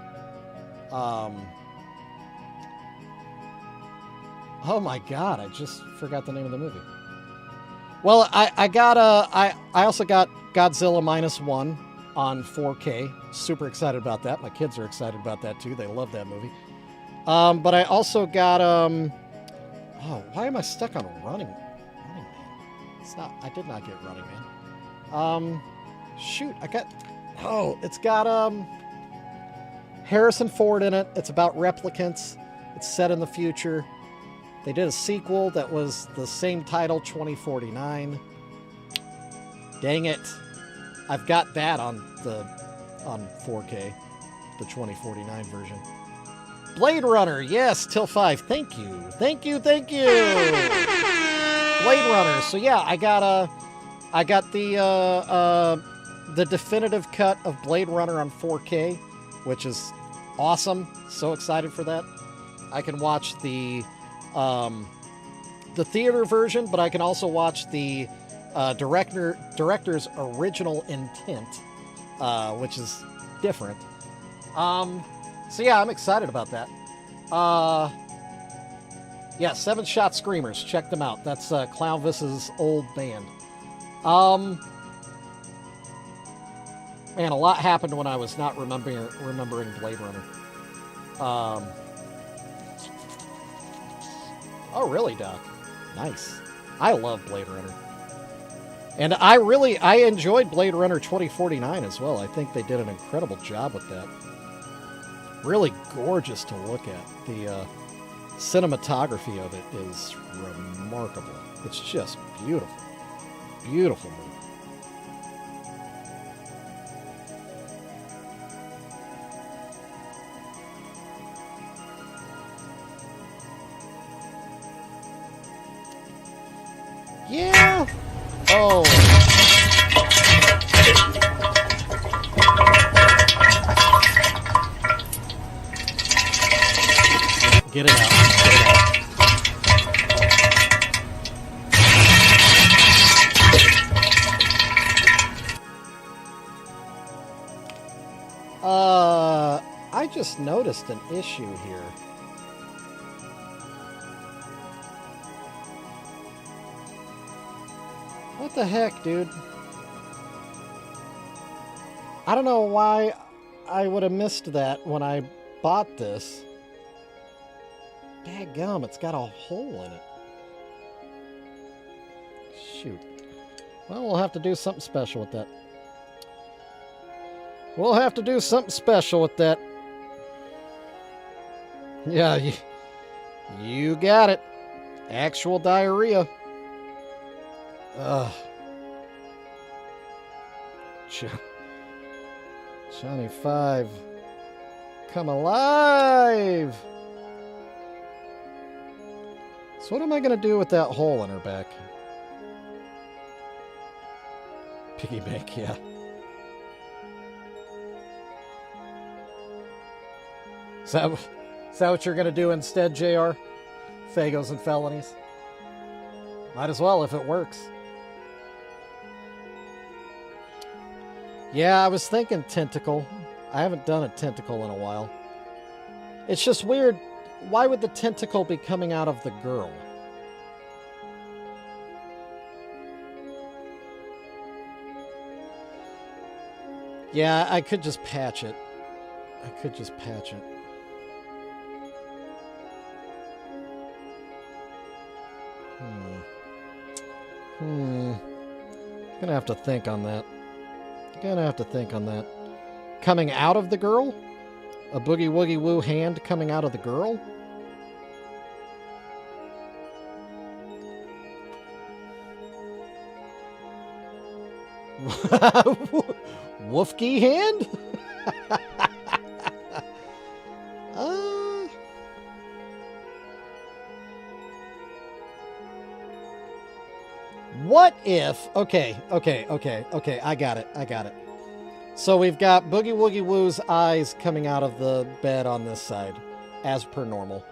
Speaker 1: Oh my god, I just forgot the name of the movie. Well, I also got Godzilla -1 on 4K. Super excited about that. My kids are excited about that too. They love that movie. But I also got oh, why am I stuck on Running Man? I did not get Running Man. Shoot, it's got Harrison Ford in it. It's about replicants. It's set in the future. They did a sequel that was the same title, 2049. Dang it. I've got that on 4K, the 2049 version. Blade Runner, yes, Till 5. Thank you. Blade Runner. So yeah, I got the definitive cut of Blade Runner on 4K, which is awesome. So excited for that. I can watch the theater version, but I can also watch the director's original intent, which is different. So yeah, I'm excited about that. Yeah, 7 Shot Screamers. Check them out. That's Clownvis's old band. Man, a lot happened when I was not remembering Blade Runner. Oh, really, Doc? Nice. I love Blade Runner. And I enjoyed Blade Runner 2049 as well. I think they did an incredible job with that. Really gorgeous to look at. The cinematography of it is remarkable. It's just beautiful. Beautiful movie. Yeah. Oh. Get it out. just noticed an issue here. What the heck, dude? I don't know why I would have missed that when I bought this. Dadgum, it's got a hole in it. Shoot. Well, we'll have to do something special with that. We'll have to do something special with that. Yeah, you got it. Actual diarrhea. Ugh. Johnny 5. Come alive! So what am I going to do with that hole in her back? Piggy bank, yeah. Is that what you're going to do instead, JR? Fagos and felonies? Might as well if it works. Yeah, I was thinking tentacle. I haven't done a tentacle in a while. It's just weird. Why would the tentacle be coming out of the girl? Yeah, I could just patch it. I could just patch it. Gonna have to think on that. Coming out of the girl? A boogie woogie woo hand coming out of the girl? Woofky hand? What if... Okay, I got it. So we've got Boogie Woogie Woo's eyes coming out of the bed on this side, as per normal.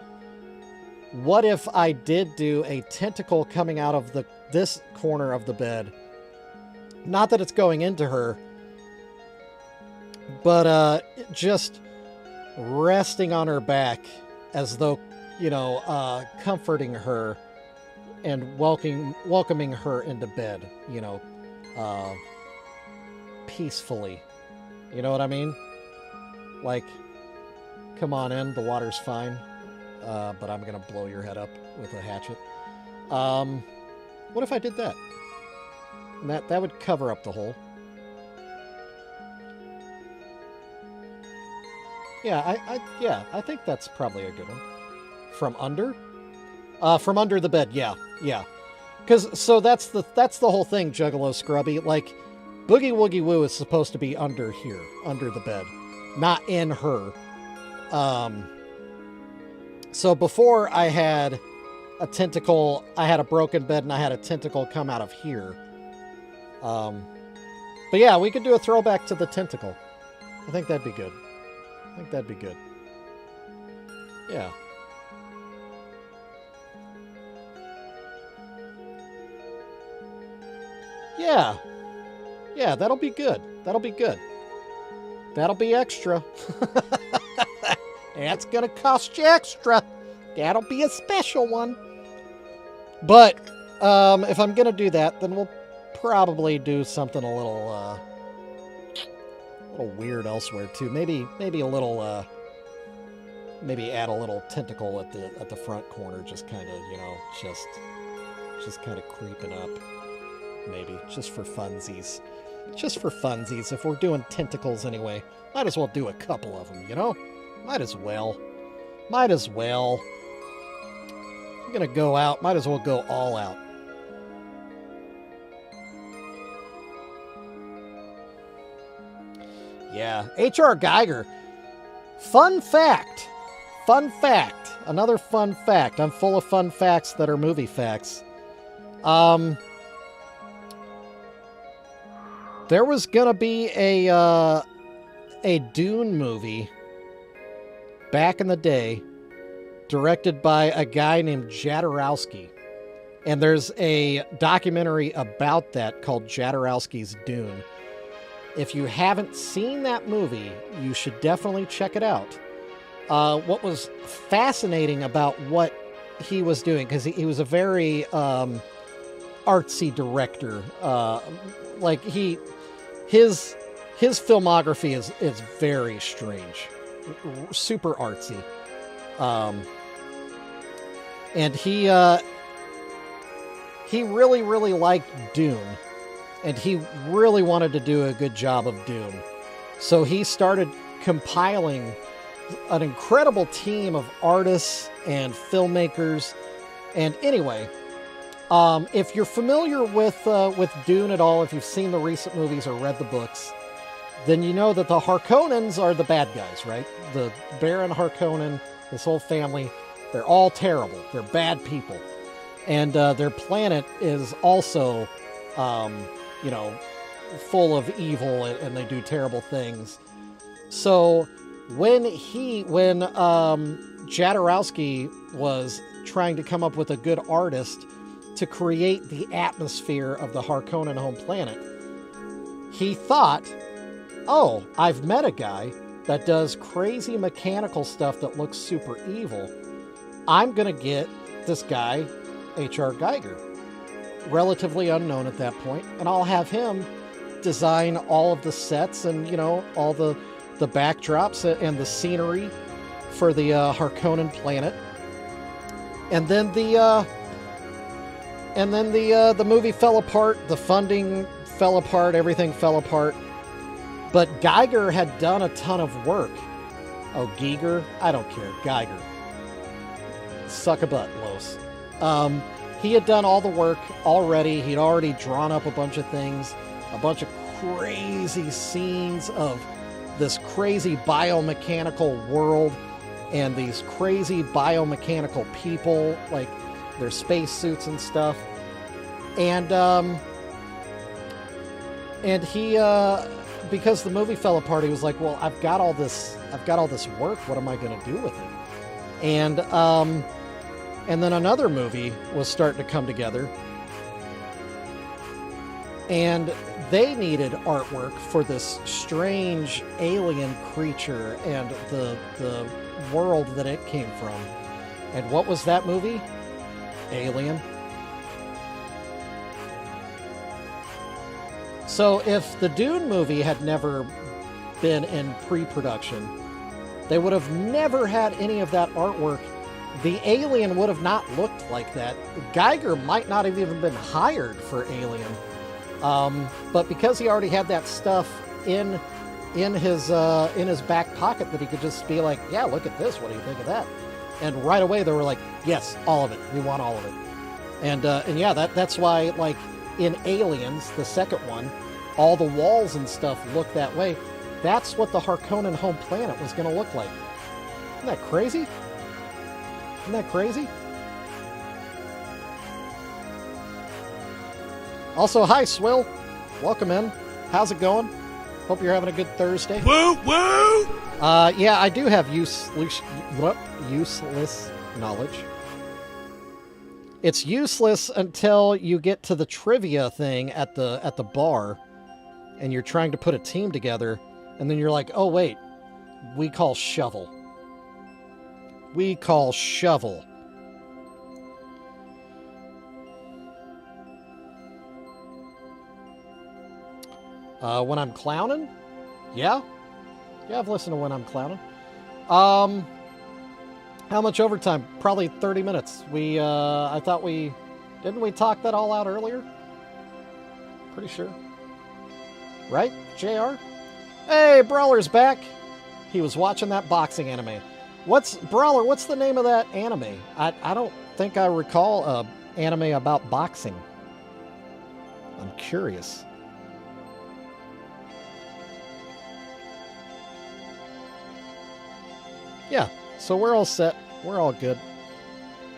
Speaker 1: What if I did do a tentacle coming out of this corner of the bed? Not that it's going into her, but just resting on her back as though, comforting her and welcoming her into bed, peacefully. You know what I mean? Like, come on in, the water's fine, but I'm going to blow your head up with a hatchet. What if I did that? And that would cover up the hole. Yeah, I think that's probably a good one. From under? From under the bed, yeah. So that's the whole thing, Juggalo Scrubby. Like, Boogie Woogie Woo is supposed to be under here, under the bed, not in her. So before I had a tentacle, I had a broken bed and I had a tentacle come out of here. But yeah, we could do a throwback to the tentacle. I think that'd be good. Yeah. Yeah, that'll be good. That'll be extra. That's gonna cost you extra. That'll be a special one. But if I'm gonna do that, then we'll probably do something a little weird elsewhere too. Maybe a little maybe add a little tentacle at the front corner, just kind of, just kind of creeping up. Maybe just for funsies. If we're doing tentacles anyway, might as well do a couple of them, Might as well. I'm gonna go out, might as well go all out. Yeah, H.R. Geiger. Fun fact. Another fun fact. I'm full of fun facts that are movie facts. There was gonna be a Dune movie back in the day, directed by a guy named Jodorowsky. And there's a documentary about that called Jodorowsky's Dune. If you haven't seen that movie, you should definitely check it out. what was fascinating about what he was doing, because he was a very artsy director. Like his filmography is very strange, super artsy. And he really, really liked Dune, and he really wanted to do a good job of Dune. So he started compiling an incredible team of artists and filmmakers. And anyway, if you're familiar with Dune at all, if you've seen the recent movies or read the books, then you know that the Harkonnens are the bad guys, right? The Baron Harkonnen, his whole family, they're all terrible. They're bad people. And their planet is also, full of evil, and they do terrible things. So when Jodorowsky was trying to come up with a good artist to create the atmosphere of the Harkonnen home planet, he thought, oh, I've met a guy that does crazy mechanical stuff that looks super evil. I'm going to get this guy, H.R. Geiger, relatively unknown at that point, and I'll have him design all of the sets and, all the backdrops and the scenery for the Harkonnen planet. And then the movie fell apart, the funding fell apart, everything fell apart. But Geiger had done a ton of work. Oh, Giger? I don't care. Geiger. Suck a butt, Los. He had done all the work already. He'd already drawn up a bunch of things, a bunch of crazy scenes of this crazy biomechanical world and these crazy biomechanical people, like their spacesuits and stuff. And he, because the movie fell apart, he was like, well, I've got all this work. What am I going to do with it? And then another movie was starting to come together, and they needed artwork for this strange alien creature and the world that it came from. And what was that movie? Alien. So if the Dune movie had never been in pre-production, they would have never had any of that artwork. The alien would have not looked like that. Geiger might not have even been hired for Alien. But because he already had that stuff in his back pocket, that he could just be like, yeah, look at this. What do you think of that? And right away they were like, yes, all of it. We want all of it. And yeah, that's why, like, in Aliens, the second one, all the walls and stuff look that way. That's what the Harkonnen home planet was going to look like. Isn't that crazy? Isn't that crazy? Also, hi, Swill. Welcome in. How's it going? Hope you're having a good Thursday.
Speaker 2: Woo, woo!
Speaker 1: Yeah, I do have useless knowledge. It's useless until you get to the trivia thing at the bar, and you're trying to put a team together, and then you're like, oh, wait, we call shovel. We call shovel. When I'm clowning? Yeah. Yeah, I've listened to When I'm Clowning. How much overtime? Probably 30 minutes. I thought didn't we talk that all out earlier? Pretty sure. Right, JR? Hey, Brawler's back. He was watching that boxing anime. Brawler, what's the name of that anime? I don't think I recall an anime about boxing. I'm curious. Yeah, so we're all set. We're all good.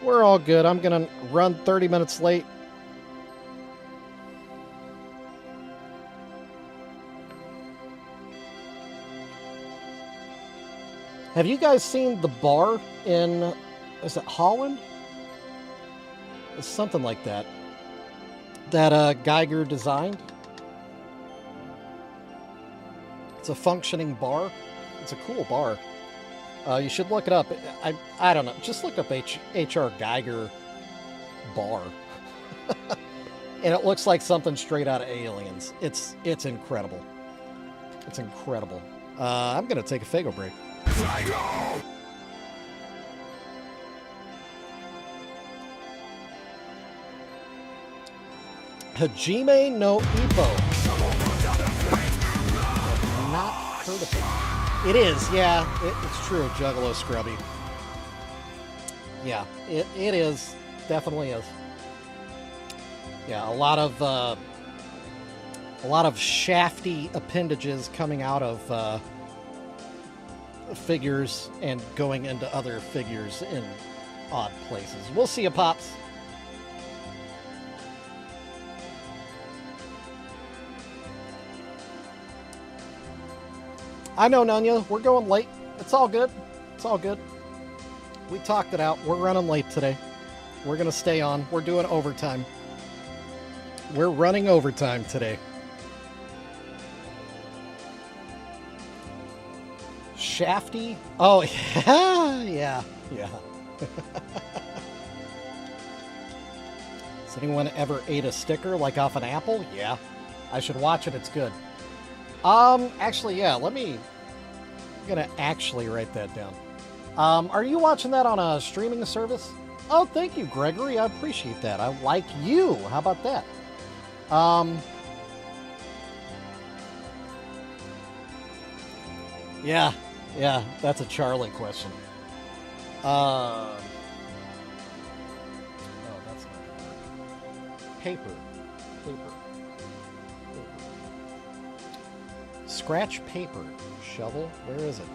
Speaker 1: We're all good. I'm going to run 30 minutes late. Have you guys seen the bar in, is it Holland? It's something like that. That Geiger designed. It's a functioning bar. It's a cool bar. You should look it up. I don't know. Just look up H.R. Geiger bar. And it looks like something straight out of Aliens. It's incredible. It's incredible. I'm going to take a Fago break. Hajime no Ippo. I've not heard of it. It is, yeah. It's true, Juggalo Scrubby. Yeah, it is. Definitely is. Yeah, a lot of shafty appendages coming out of figures and going into other figures in odd places. We'll see you, Pops. I know, Nunya. We're going late. It's all good. It's all good. We talked it out. We're running late today. We're going to stay on. We're doing overtime. We're running overtime today. Shafty? Oh, yeah. Yeah. Has anyone ever ate a sticker like off an apple? Yeah. I should watch it. It's good. Actually, yeah, I'm gonna actually write that down. Are you watching that on a streaming service? Oh, thank you, Gregory. I appreciate that. I like you. How about that? Yeah, that's a Charlie question. Oh, that's not paper. Scratch paper. Shovel? Where is it?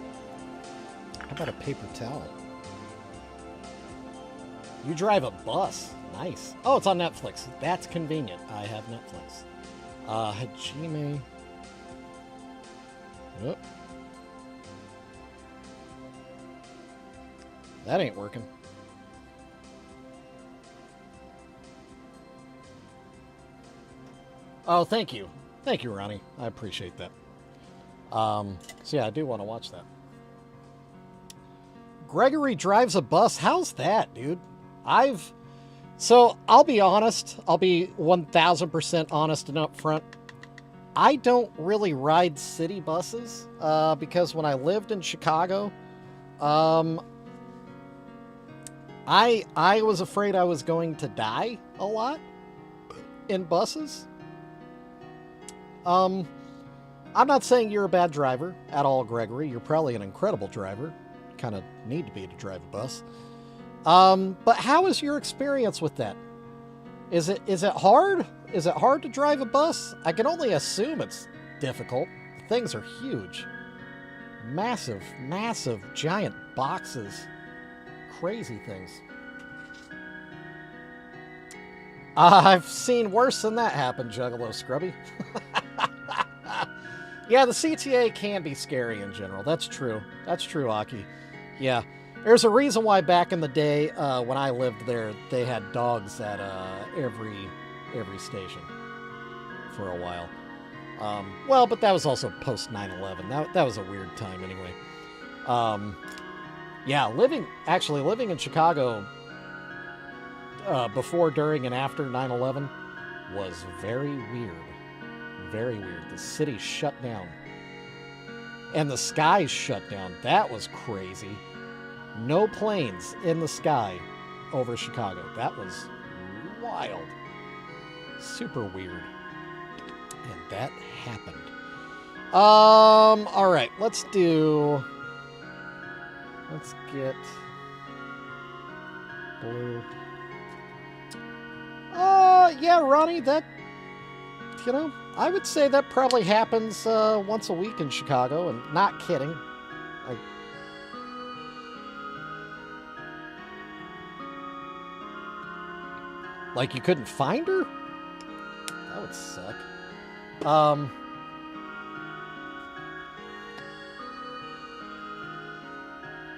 Speaker 1: How about a paper towel? You drive a bus. Nice. Oh, it's on Netflix. That's convenient. I have Netflix. Hajime. Oh. That ain't working. Oh, thank you. Thank you, Ronnie. I appreciate that. So yeah, I do want to watch that. Gregory drives a bus. How's that, dude? So I'll be honest. I'll be 1000% honest and upfront. I don't really ride city buses because when I lived in Chicago, I was afraid I was going to die a lot in buses. I'm not saying you're a bad driver at all, Gregory. You're probably an incredible driver. Kind of need to be to drive a bus. But how is your experience with that? Is it hard? Is it hard to drive a bus? I can only assume it's difficult. Things are huge. Massive, giant boxes. Crazy things. I've seen worse than that happen, Juggalo Scrubby. Yeah, the CTA can be scary in general. That's true. That's true, Aki. Yeah. There's a reason why back in the day, when I lived there, they had dogs at every station for a while. Well, but that was also post 9/11. That was a weird time anyway. Yeah, living in Chicago before, during, and after 9/11 was very weird. Very weird. The city shut down. And the skies shut down. That was crazy. No planes in the sky over Chicago. That was wild. Super weird. And that happened. All right. Let's get blue. Yeah, Ronnie, that, I would say that probably happens once a week in Chicago, and not kidding. Like you couldn't find her? That would suck.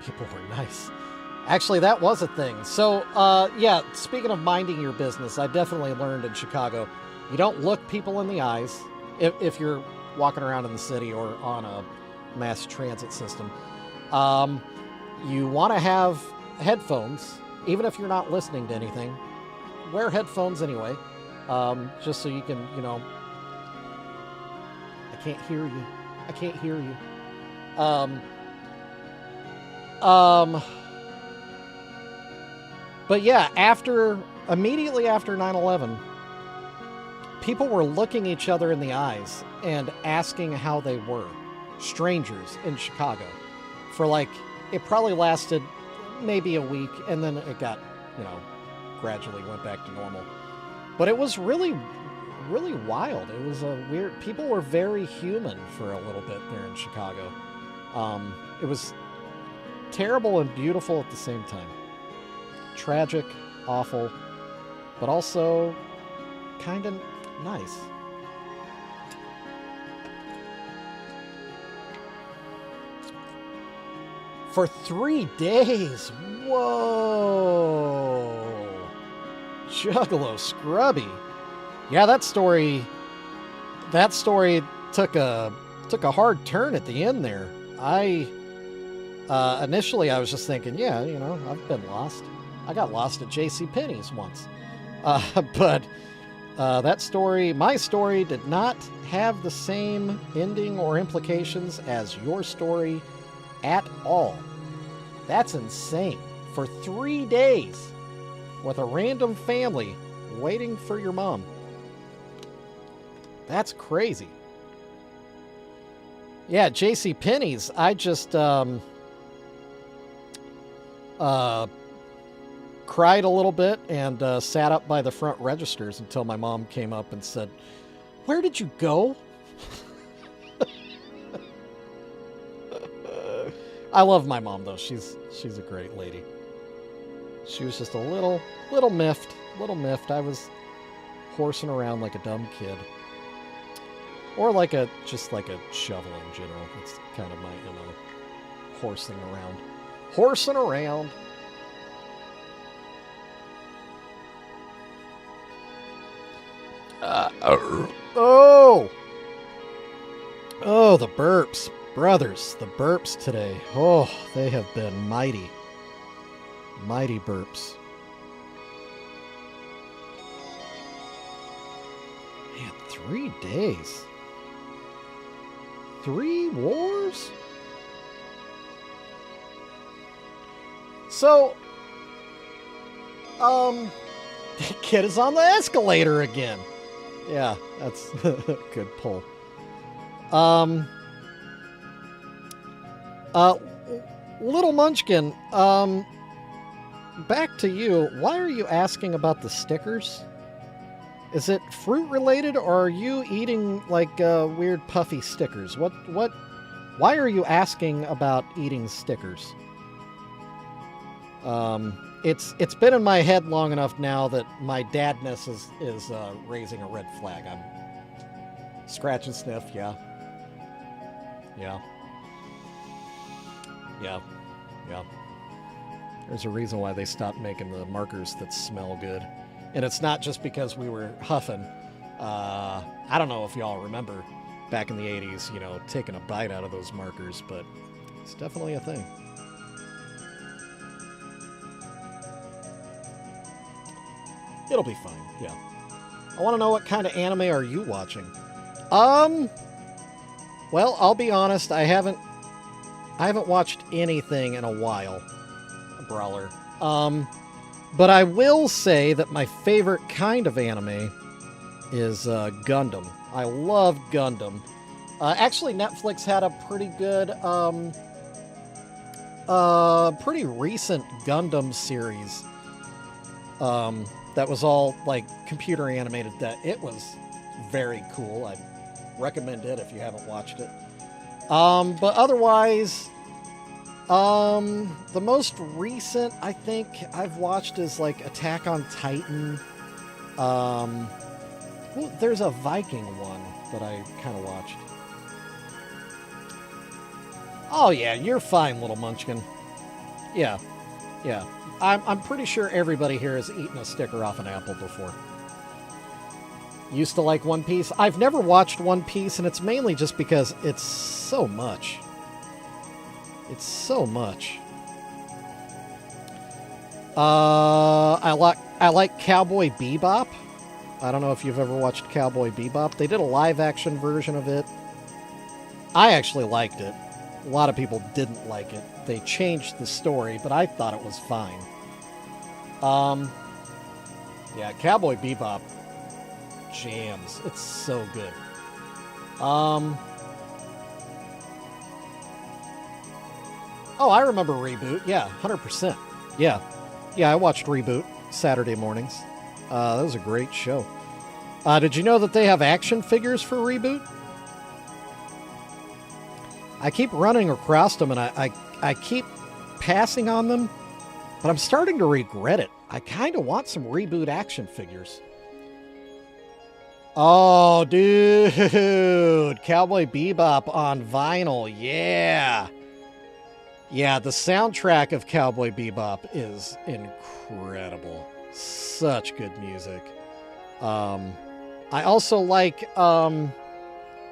Speaker 1: People were nice. Actually, that was a thing. So, yeah, speaking of minding your business, I definitely learned in Chicago, you don't look people in the eyes if you're walking around in the city or on a mass transit system. you want to have headphones, even if you're not listening to anything. Wear headphones anyway, just so you can, I can't hear you. I can't hear you. But yeah, immediately after 9/11, people were looking each other in the eyes and asking how they were. Strangers in Chicago. For it probably lasted maybe a week, and then it got, gradually went back to normal. But it was really, really wild. It was people were very human for a little bit there in Chicago. It was terrible and beautiful at the same time. Tragic, awful, but also kind of nice. For 3 days. Whoa. Juggalo Scrubby. Yeah, that story took a hard turn at the end there. Initially I was just thinking, yeah, I've been lost. I got lost at JCPenney's once. But my story did not have the same ending or implications as your story at all. That's insane. For 3 days with a random family waiting for your mom. That's crazy. Yeah, JCPenney's, I just cried a little bit and sat up by the front registers until my mom came up and said, "Where did you go?" I love my mom though. She's a great lady. She was just a little miffed. I was horsing around like a dumb kid. Or just like a shovel in general. It's kind of my MO. Horsing around. Oh, the burps. Brothers, the burps today. Oh, they have been mighty. Mighty burps. Man, 3 days. 3 wars? So, the kid is on the escalator again. Yeah, that's a good pull. Little Munchkin, back to you. Why are you asking about the stickers? Is it fruit related, or are you eating weird puffy stickers? Why are you asking about eating stickers? It's been in my head long enough now that my dadness is raising a red flag. I'm scratch and sniff, yeah. There's a reason why they stopped making the markers that smell good. And it's not just because we were huffing. I don't know if y'all remember back in the 80s, taking a bite out of those markers, but it's definitely a thing. It'll be fine, yeah. I want to know, what kind of anime are you watching? Well, I'll be honest, I haven't watched anything in a while, Brawler. But I will say that my favorite kind of anime is Gundam. I love Gundam. Actually, Netflix had a pretty good, pretty recent Gundam series that was all computer animated. That it was very cool. I'd recommend it if you haven't watched it. But otherwise, the most recent I think I've watched is Attack on Titan. There's a Viking one that I kind of watched. Oh yeah, you're fine, Little Munchkin. Yeah. I'm pretty sure everybody here has eaten a sticker off an apple before. Used to like One Piece. I've never watched One Piece, and it's mainly just because it's so much. It's so much. I like Cowboy Bebop. I don't know if you've ever watched Cowboy Bebop. They did a live action version of it. I actually liked it. A lot of people didn't like it. They changed the story, but I thought it was fine. Yeah, Cowboy Bebop jams. It's so good. Oh, I remember Reboot. Yeah, 100%. Yeah. Yeah, I watched Reboot Saturday mornings. That was a great show. Did you know that they have action figures for Reboot? I keep running across them, and I keep passing on them, but I'm starting to regret it. I kind of want some Reboot action figures. Oh, dude. Cowboy Bebop on vinyl. Yeah. Yeah, the soundtrack of Cowboy Bebop is incredible. Such good music. I also like, oh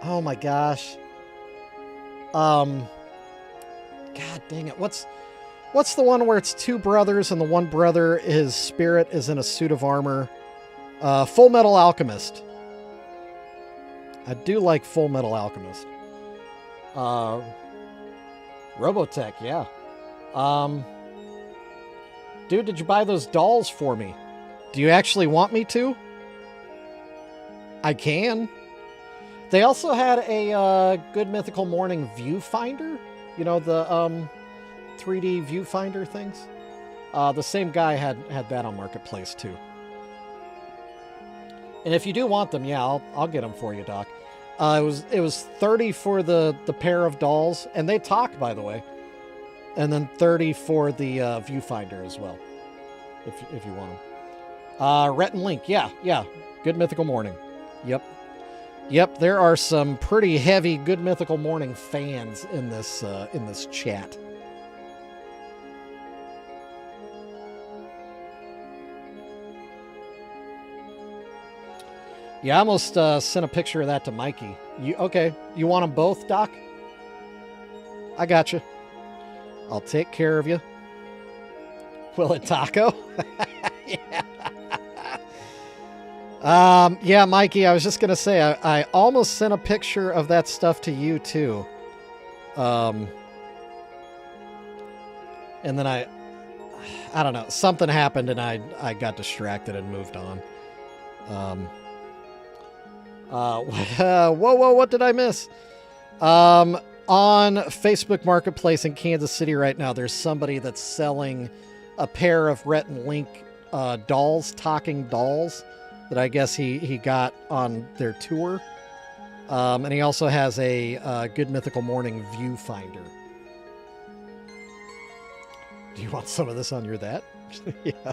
Speaker 1: my gosh. God dang it. What's the one where it's two brothers and the one brother, his spirit is in a suit of armor? Full Metal Alchemist. I do like Full Metal Alchemist. Robotech, yeah. Dude, did you buy those dolls for me? Do you actually want me to? I can. They also had a Good Mythical Morning viewfinder. You know, the 3D viewfinder things? The same guy had that on Marketplace, too. And if you do want them, yeah, I'll get them for you, Doc. It was $30 for the pair of dolls, and they talk, by the way. And then $30 for the viewfinder as well, if you want them. Rhett and Link, yeah. Good Mythical Morning. Yep. There are some pretty heavy Good Mythical Morning fans in this chat. Yeah, I almost sent a picture of that to Mikey. Okay, you want them both, Doc? I got you. I'll take care of you. Will it taco? Yeah, Mikey, I was just going to say, I almost sent a picture of that stuff to you, too. And then I don't know, something happened and I got distracted and moved on. Whoa, what did I miss? On Facebook Marketplace in Kansas City right now, there's somebody that's selling a pair of Rhett and Link dolls, talking dolls, that I guess he got on their tour. And he also has a Good Mythical Morning viewfinder. Do you want some of this on your that? Yeah.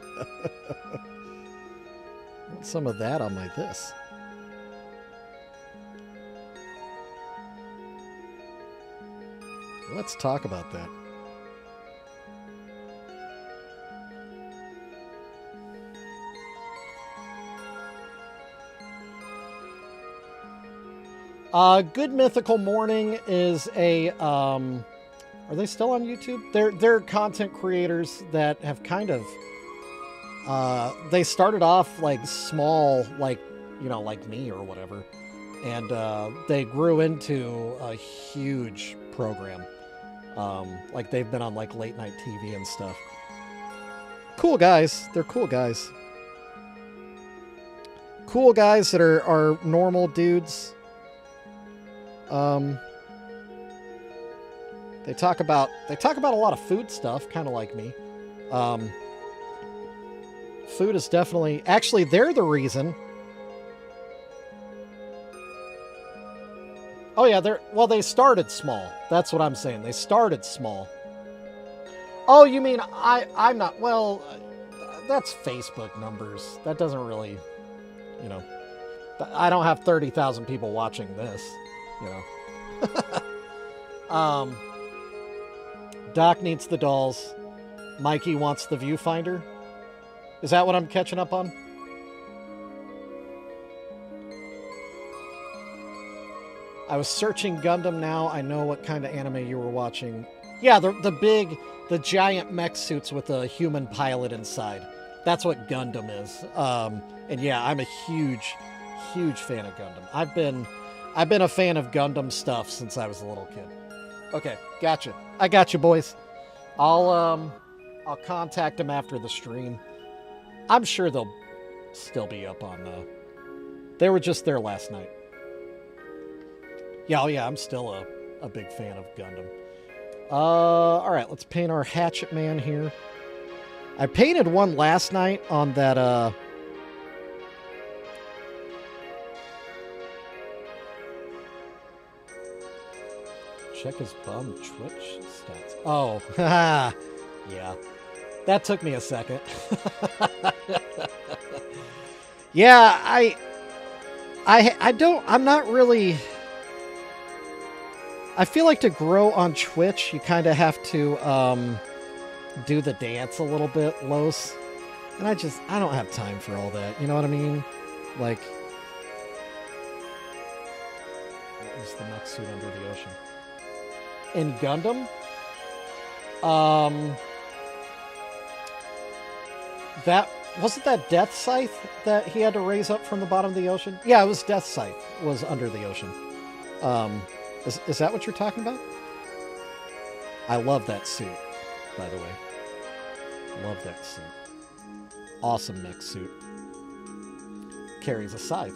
Speaker 1: Want some of that on my this. Let's talk about that. Good Mythical Morning is a, are they still on YouTube? They're content creators that have kind of, they started off like small, like, you know, like me or whatever. And, they grew into a huge program. Like they've been on like late night TV and stuff. Cool guys. They're cool guys. Cool guys that are normal dudes. They talk about a lot of food stuff, kind of like me. Food is definitely, actually, they're the reason. Oh yeah, they started small. That's what I'm saying. They started small. Oh, you mean I'm not, well, that's Facebook numbers. That doesn't really, you know, I don't have 30,000 people watching this, you know. Doc needs the dolls. Mikey wants the viewfinder. Is that what I'm catching up on? I was searching Gundam now. I know what kind of anime you were watching. Yeah, the giant mech suits with a human pilot inside. That's what Gundam is. And yeah, I'm a huge fan of Gundam. I've been a fan of Gundam stuff since I was a little kid. Okay, gotcha. I got you, boys. I'll contact them after the stream. I'm sure they'll still be up on they were just there last night. Yeah, oh yeah, I'm still a big fan of Gundam. All right, let's paint our Hatchet Man here. I painted one last night on that, check his bum Twitch stats. Oh, yeah. That took me a second. Yeah, I'm not really... I feel like to grow on Twitch, you kind of have to do the dance a little bit, Los. And I don't have time for all that. You know what I mean? Like, what is the next suit under the ocean? In Gundam? Wasn't that Death Scythe that he had to raise up from the bottom of the ocean? Yeah, it was Death Scythe was under the ocean. Is that what you're talking about? I love that suit, by the way. Love that suit. Awesome mech suit. Carries a scythe.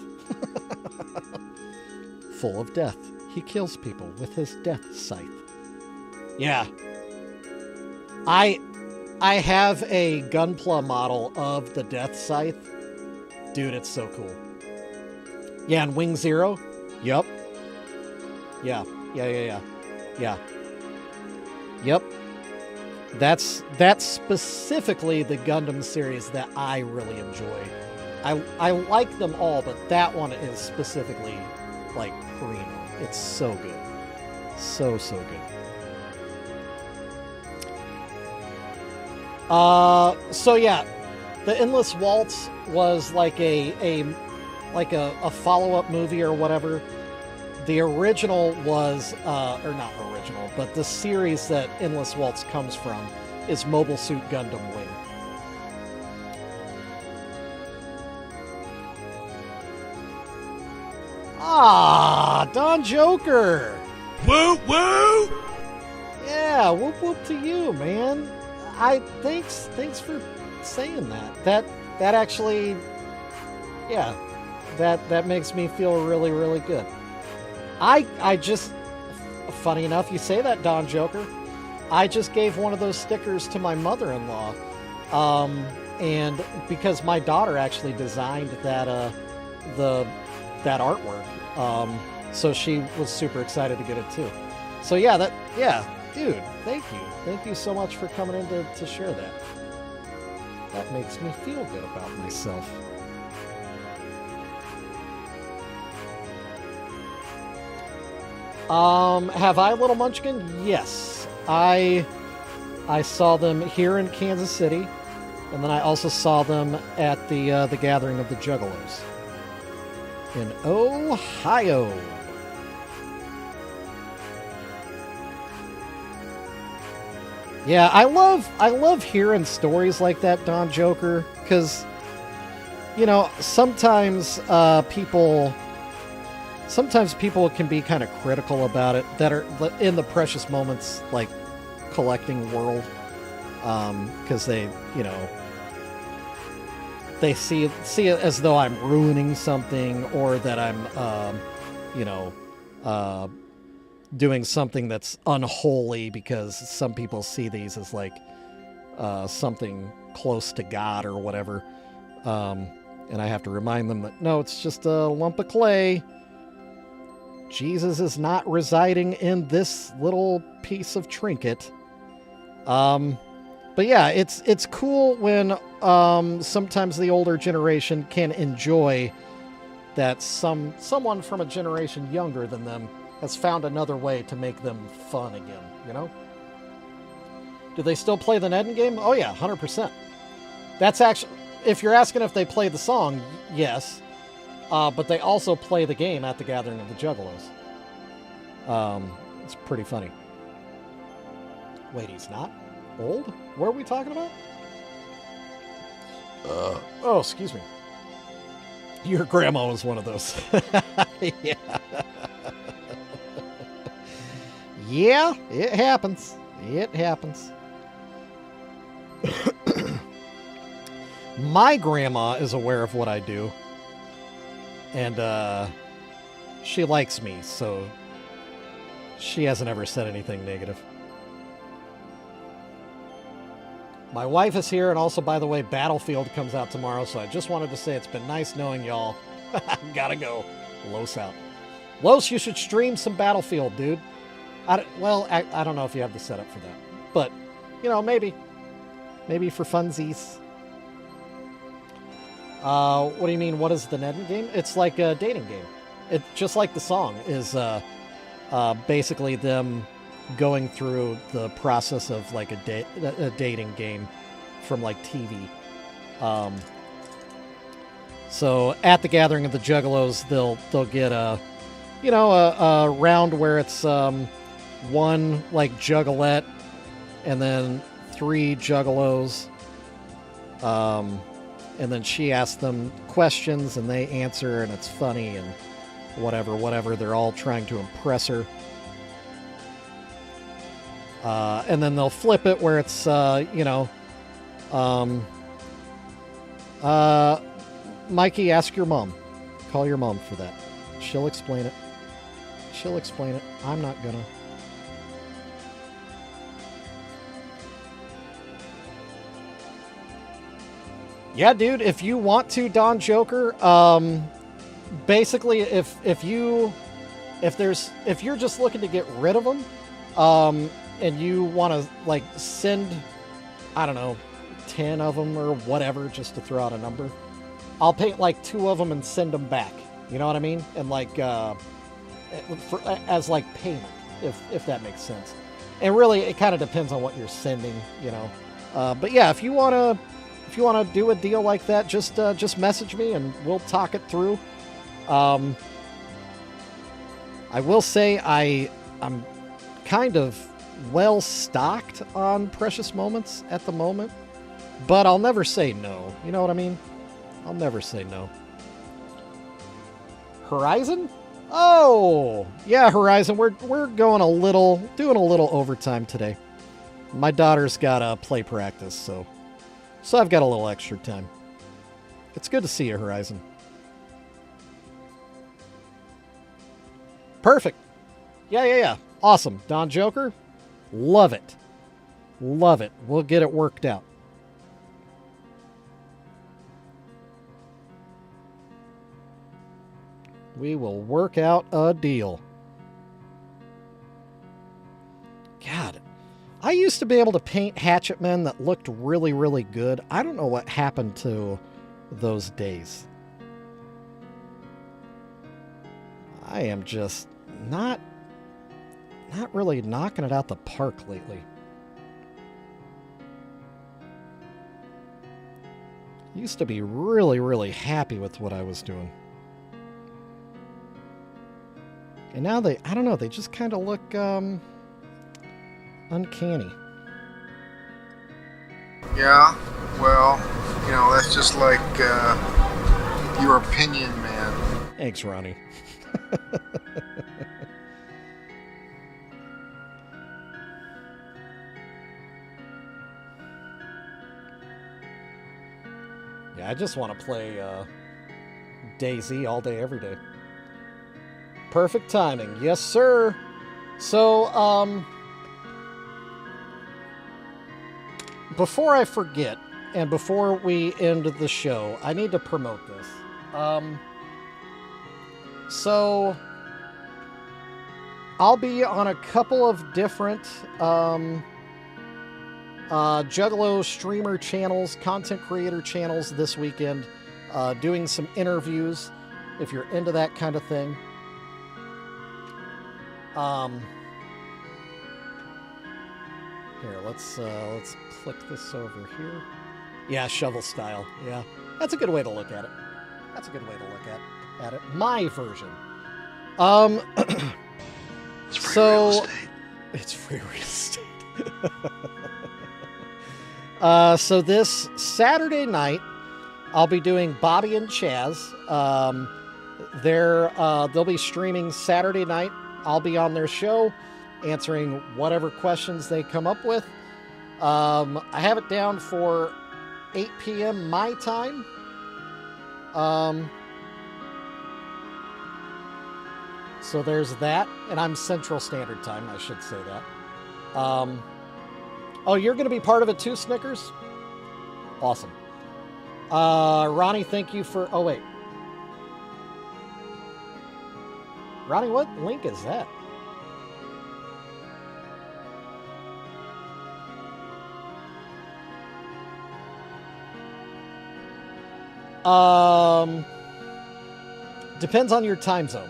Speaker 1: Full of death. He kills people with his death scythe. Yeah. I have a Gunpla model of the death scythe. Dude, it's so cool. Yeah, and Wing Zero? Yup. Yeah. Yep. That's specifically the Gundam series that I really enjoy. I like them all, but that one is specifically like primo. It's so good. So good. So yeah, the Endless Waltz was like a follow-up movie or whatever. The original was, or not original, but the series that Endless Waltz comes from is Mobile Suit Gundam Wing. Ah, Don Joker!
Speaker 2: Woo woo!
Speaker 1: Yeah, whoop whoop to you, man. Thanks for saying that. That actually, yeah, that makes me feel really, really good. I just, funny enough, you say that, Don Joker. I just gave one of those stickers to my mother-in-law, and because my daughter actually designed that artwork, so she was super excited to get it too. So yeah, dude, thank you so much for coming in to share that. That makes me feel good about myself. Have I, Little Munchkin? Yes. I saw them here in Kansas City, and then I also saw them at the gathering of the Juggalos in Ohio. Yeah, I love hearing stories like that, Don Joker, because sometimes people can be kind of critical about it, that are in the Precious Moments like collecting world, because they see it as though I'm ruining something, or that I'm doing something that's unholy, because some people see these as like something close to God or whatever, and I have to remind them that no, it's just a lump of clay. Jesus is not residing in this little piece of trinket. But yeah, it's cool when sometimes the older generation can enjoy that someone from a generation younger than them has found another way to make them fun again, Do they still play the Ned game? Oh yeah, 100%. That's actually, if you're asking if they play the song, yes. But they also play the game at the gathering of the Juggalos. It's pretty funny. Wait, he's not old? What are we talking about? Oh, excuse me. Your grandma was one of those. Yeah. Yeah, it happens. It happens. My grandma is aware of what I do. And she likes me, so she hasn't ever said anything negative. My wife is here, and also, by the way, Battlefield comes out tomorrow, so I just wanted to say it's been nice knowing y'all. Gotta go. Los out. Los, you should stream some Battlefield, dude. I don't know if you have the setup for that. But, you know, maybe. Maybe for funsies. What do you mean, what is the netting game? It's like a dating game. It's just like the song is basically them going through the process of like a dating game from like TV. So at the gathering of the Juggalos, they'll get a round where it's one like juggalette and then 3 Juggalos. And then she asks them questions and they answer, and it's funny and whatever. They're all trying to impress her. And then they'll flip it where it's, Mikey, ask your mom. Call your mom for that. She'll explain it. I'm not gonna. Yeah, dude, if you want to, Don Joker, basically if you're just looking to get rid of them, and you want to like send, I don't know, 10 of them or whatever, just to throw out a number, I'll paint like 2 of them and send them back. You know what I mean? And like, as like payment, if that makes sense. And really, it kind of depends on what you're sending, you know. But yeah, if you want to do a deal like that, just message me and we'll talk it through. I will say I'm kind of well stocked on precious moments at the moment, but I'll never say no. You know what I mean? I'll never say no. Horizon? Oh, yeah, Horizon. We're doing a little overtime today. My daughter's got play practice, so I've got a little extra time. It's good to see you, Horizon. Perfect. Yeah. Awesome. Don Joker, love it. We'll get it worked out. We will work out a deal. God, I used to be able to paint hatchet men that looked really, really good. I don't know what happened to those days. I am just not really knocking it out the park lately. Used to be really, really happy with what I was doing. And now I don't know, they just kind of look uncanny.
Speaker 6: Yeah, well, that's just like your opinion, man.
Speaker 1: Thanks, Ronnie. Yeah, I just want to play DayZ all day, every day. Perfect timing. Yes, sir. So, before I forget, and before we end the show, I need to promote this. So, I'll be on a couple of different Juggalo streamer channels, content creator channels this weekend, doing some interviews, if you're into that kind of thing. Here, let's click this over here. Yeah, shovel style. Yeah, that's a good way to look at it. My version.
Speaker 6: It's free real estate.
Speaker 1: It's free real estate. So this Saturday night, I'll be doing Bobby and Chaz. They'll be streaming Saturday night. I'll be on their show, answering whatever questions they come up with. I have it down for 8 p.m. my time. So there's that, and I'm Central Standard Time, I should say that. Oh, you're going to be part of it too, Snickers? Awesome. Ronnie, thank you for... Oh, wait. Ronnie, what link is that? Depends on your time zone.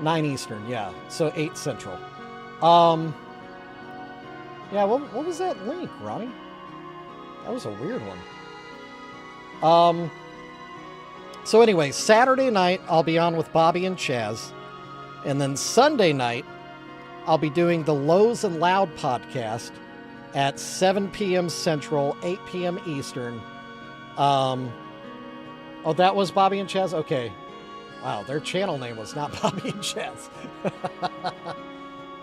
Speaker 1: 9 Eastern, yeah. So 8 Central. Yeah, what was that link, Ronnie? That was a weird one. So anyway, Saturday night, I'll be on with Bobby and Chaz. And then Sunday night, I'll be doing the Lows and Loud podcast at 7 p.m. Central, 8 p.m. Eastern. Oh, that was Bobby and Chaz? Okay. Wow, their channel name was not Bobby and Chaz.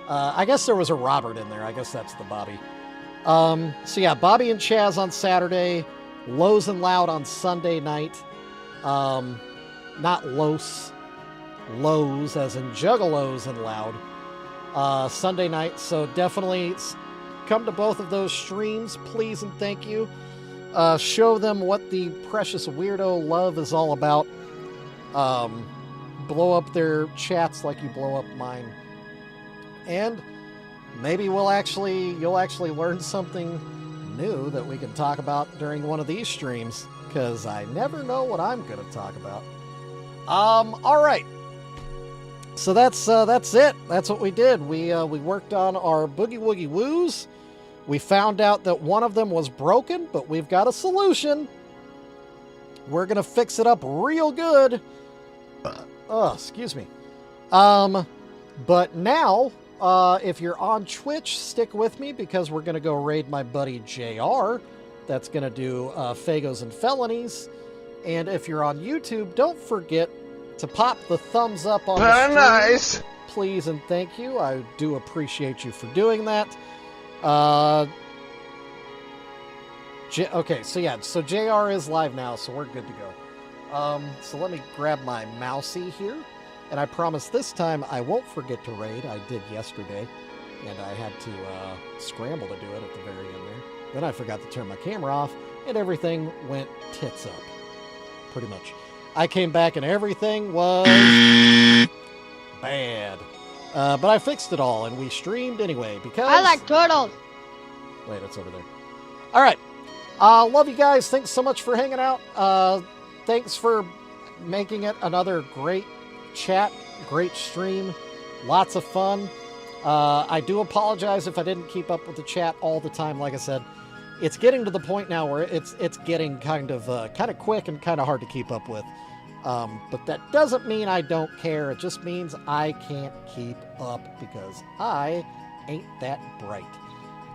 Speaker 1: I guess there was a Robert in there. I guess that's the Bobby. So yeah, Bobby and Chaz on Saturday, Lows and Loud on Sunday night. Not Lows as in Juggalos and Loud. Sunday night. So definitely come to both of those streams, please and thank you. Show them what the precious weirdo love is all about. Blow up their chats like you blow up mine. And maybe you'll actually learn something new that we can talk about during one of these streams, because I never know what I'm going to talk about. All right. So that's it. That's what we did. We worked on our Boogie Woogie Woos. We found out that one of them was broken, but we've got a solution. We're going to fix it up real good. Excuse me. But now, if you're on Twitch, stick with me, because we're going to go raid my buddy JR. That's going to do Fagos and Felonies. And if you're on YouTube, don't forget to pop the thumbs up on the stream. Very nice. Please and thank you. I do appreciate you for doing that. Okay, so yeah, so JR is live now, so we're good to go. So let me grab my mousey here, and I promise this time I won't forget to raid. I did yesterday, and I had to scramble to do it at the very end there. Then I forgot to turn my camera off, and everything went tits up, pretty much. I came back and everything was bad. But I fixed it all, and we streamed anyway, because...
Speaker 7: I like turtles.
Speaker 1: Wait, it's over there. All right. Love you guys. Thanks so much for hanging out. Thanks for making it another great chat, great stream. Lots of fun. I do apologize if I didn't keep up with the chat all the time. Like I said, it's getting to the point now where it's getting kind of quick and kind of hard to keep up with. But that doesn't mean I don't care. It just means I can't keep up because I ain't that bright.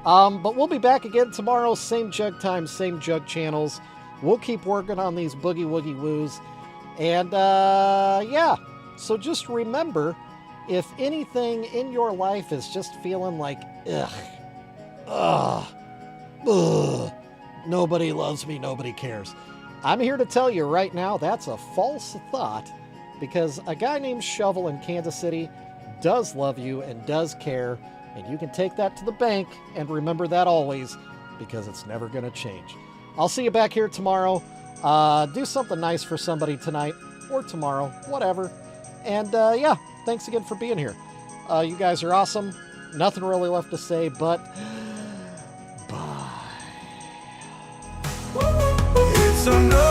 Speaker 1: But we'll be back again tomorrow. Same jug time, same jug channels. We'll keep working on these Boogie Woogie Woos. And, yeah. So just remember, if anything in your life is just feeling like, nobody loves me, nobody cares, I'm here to tell you right now that's a false thought, because a guy named Shovel in Kansas City does love you and does care, and you can take that to the bank and remember that always, because it's never going to change. I'll see you back here tomorrow. Do something nice for somebody tonight or tomorrow, whatever. And yeah, thanks again for being here. You guys are awesome. Nothing really left to say, but bye.
Speaker 2: It's another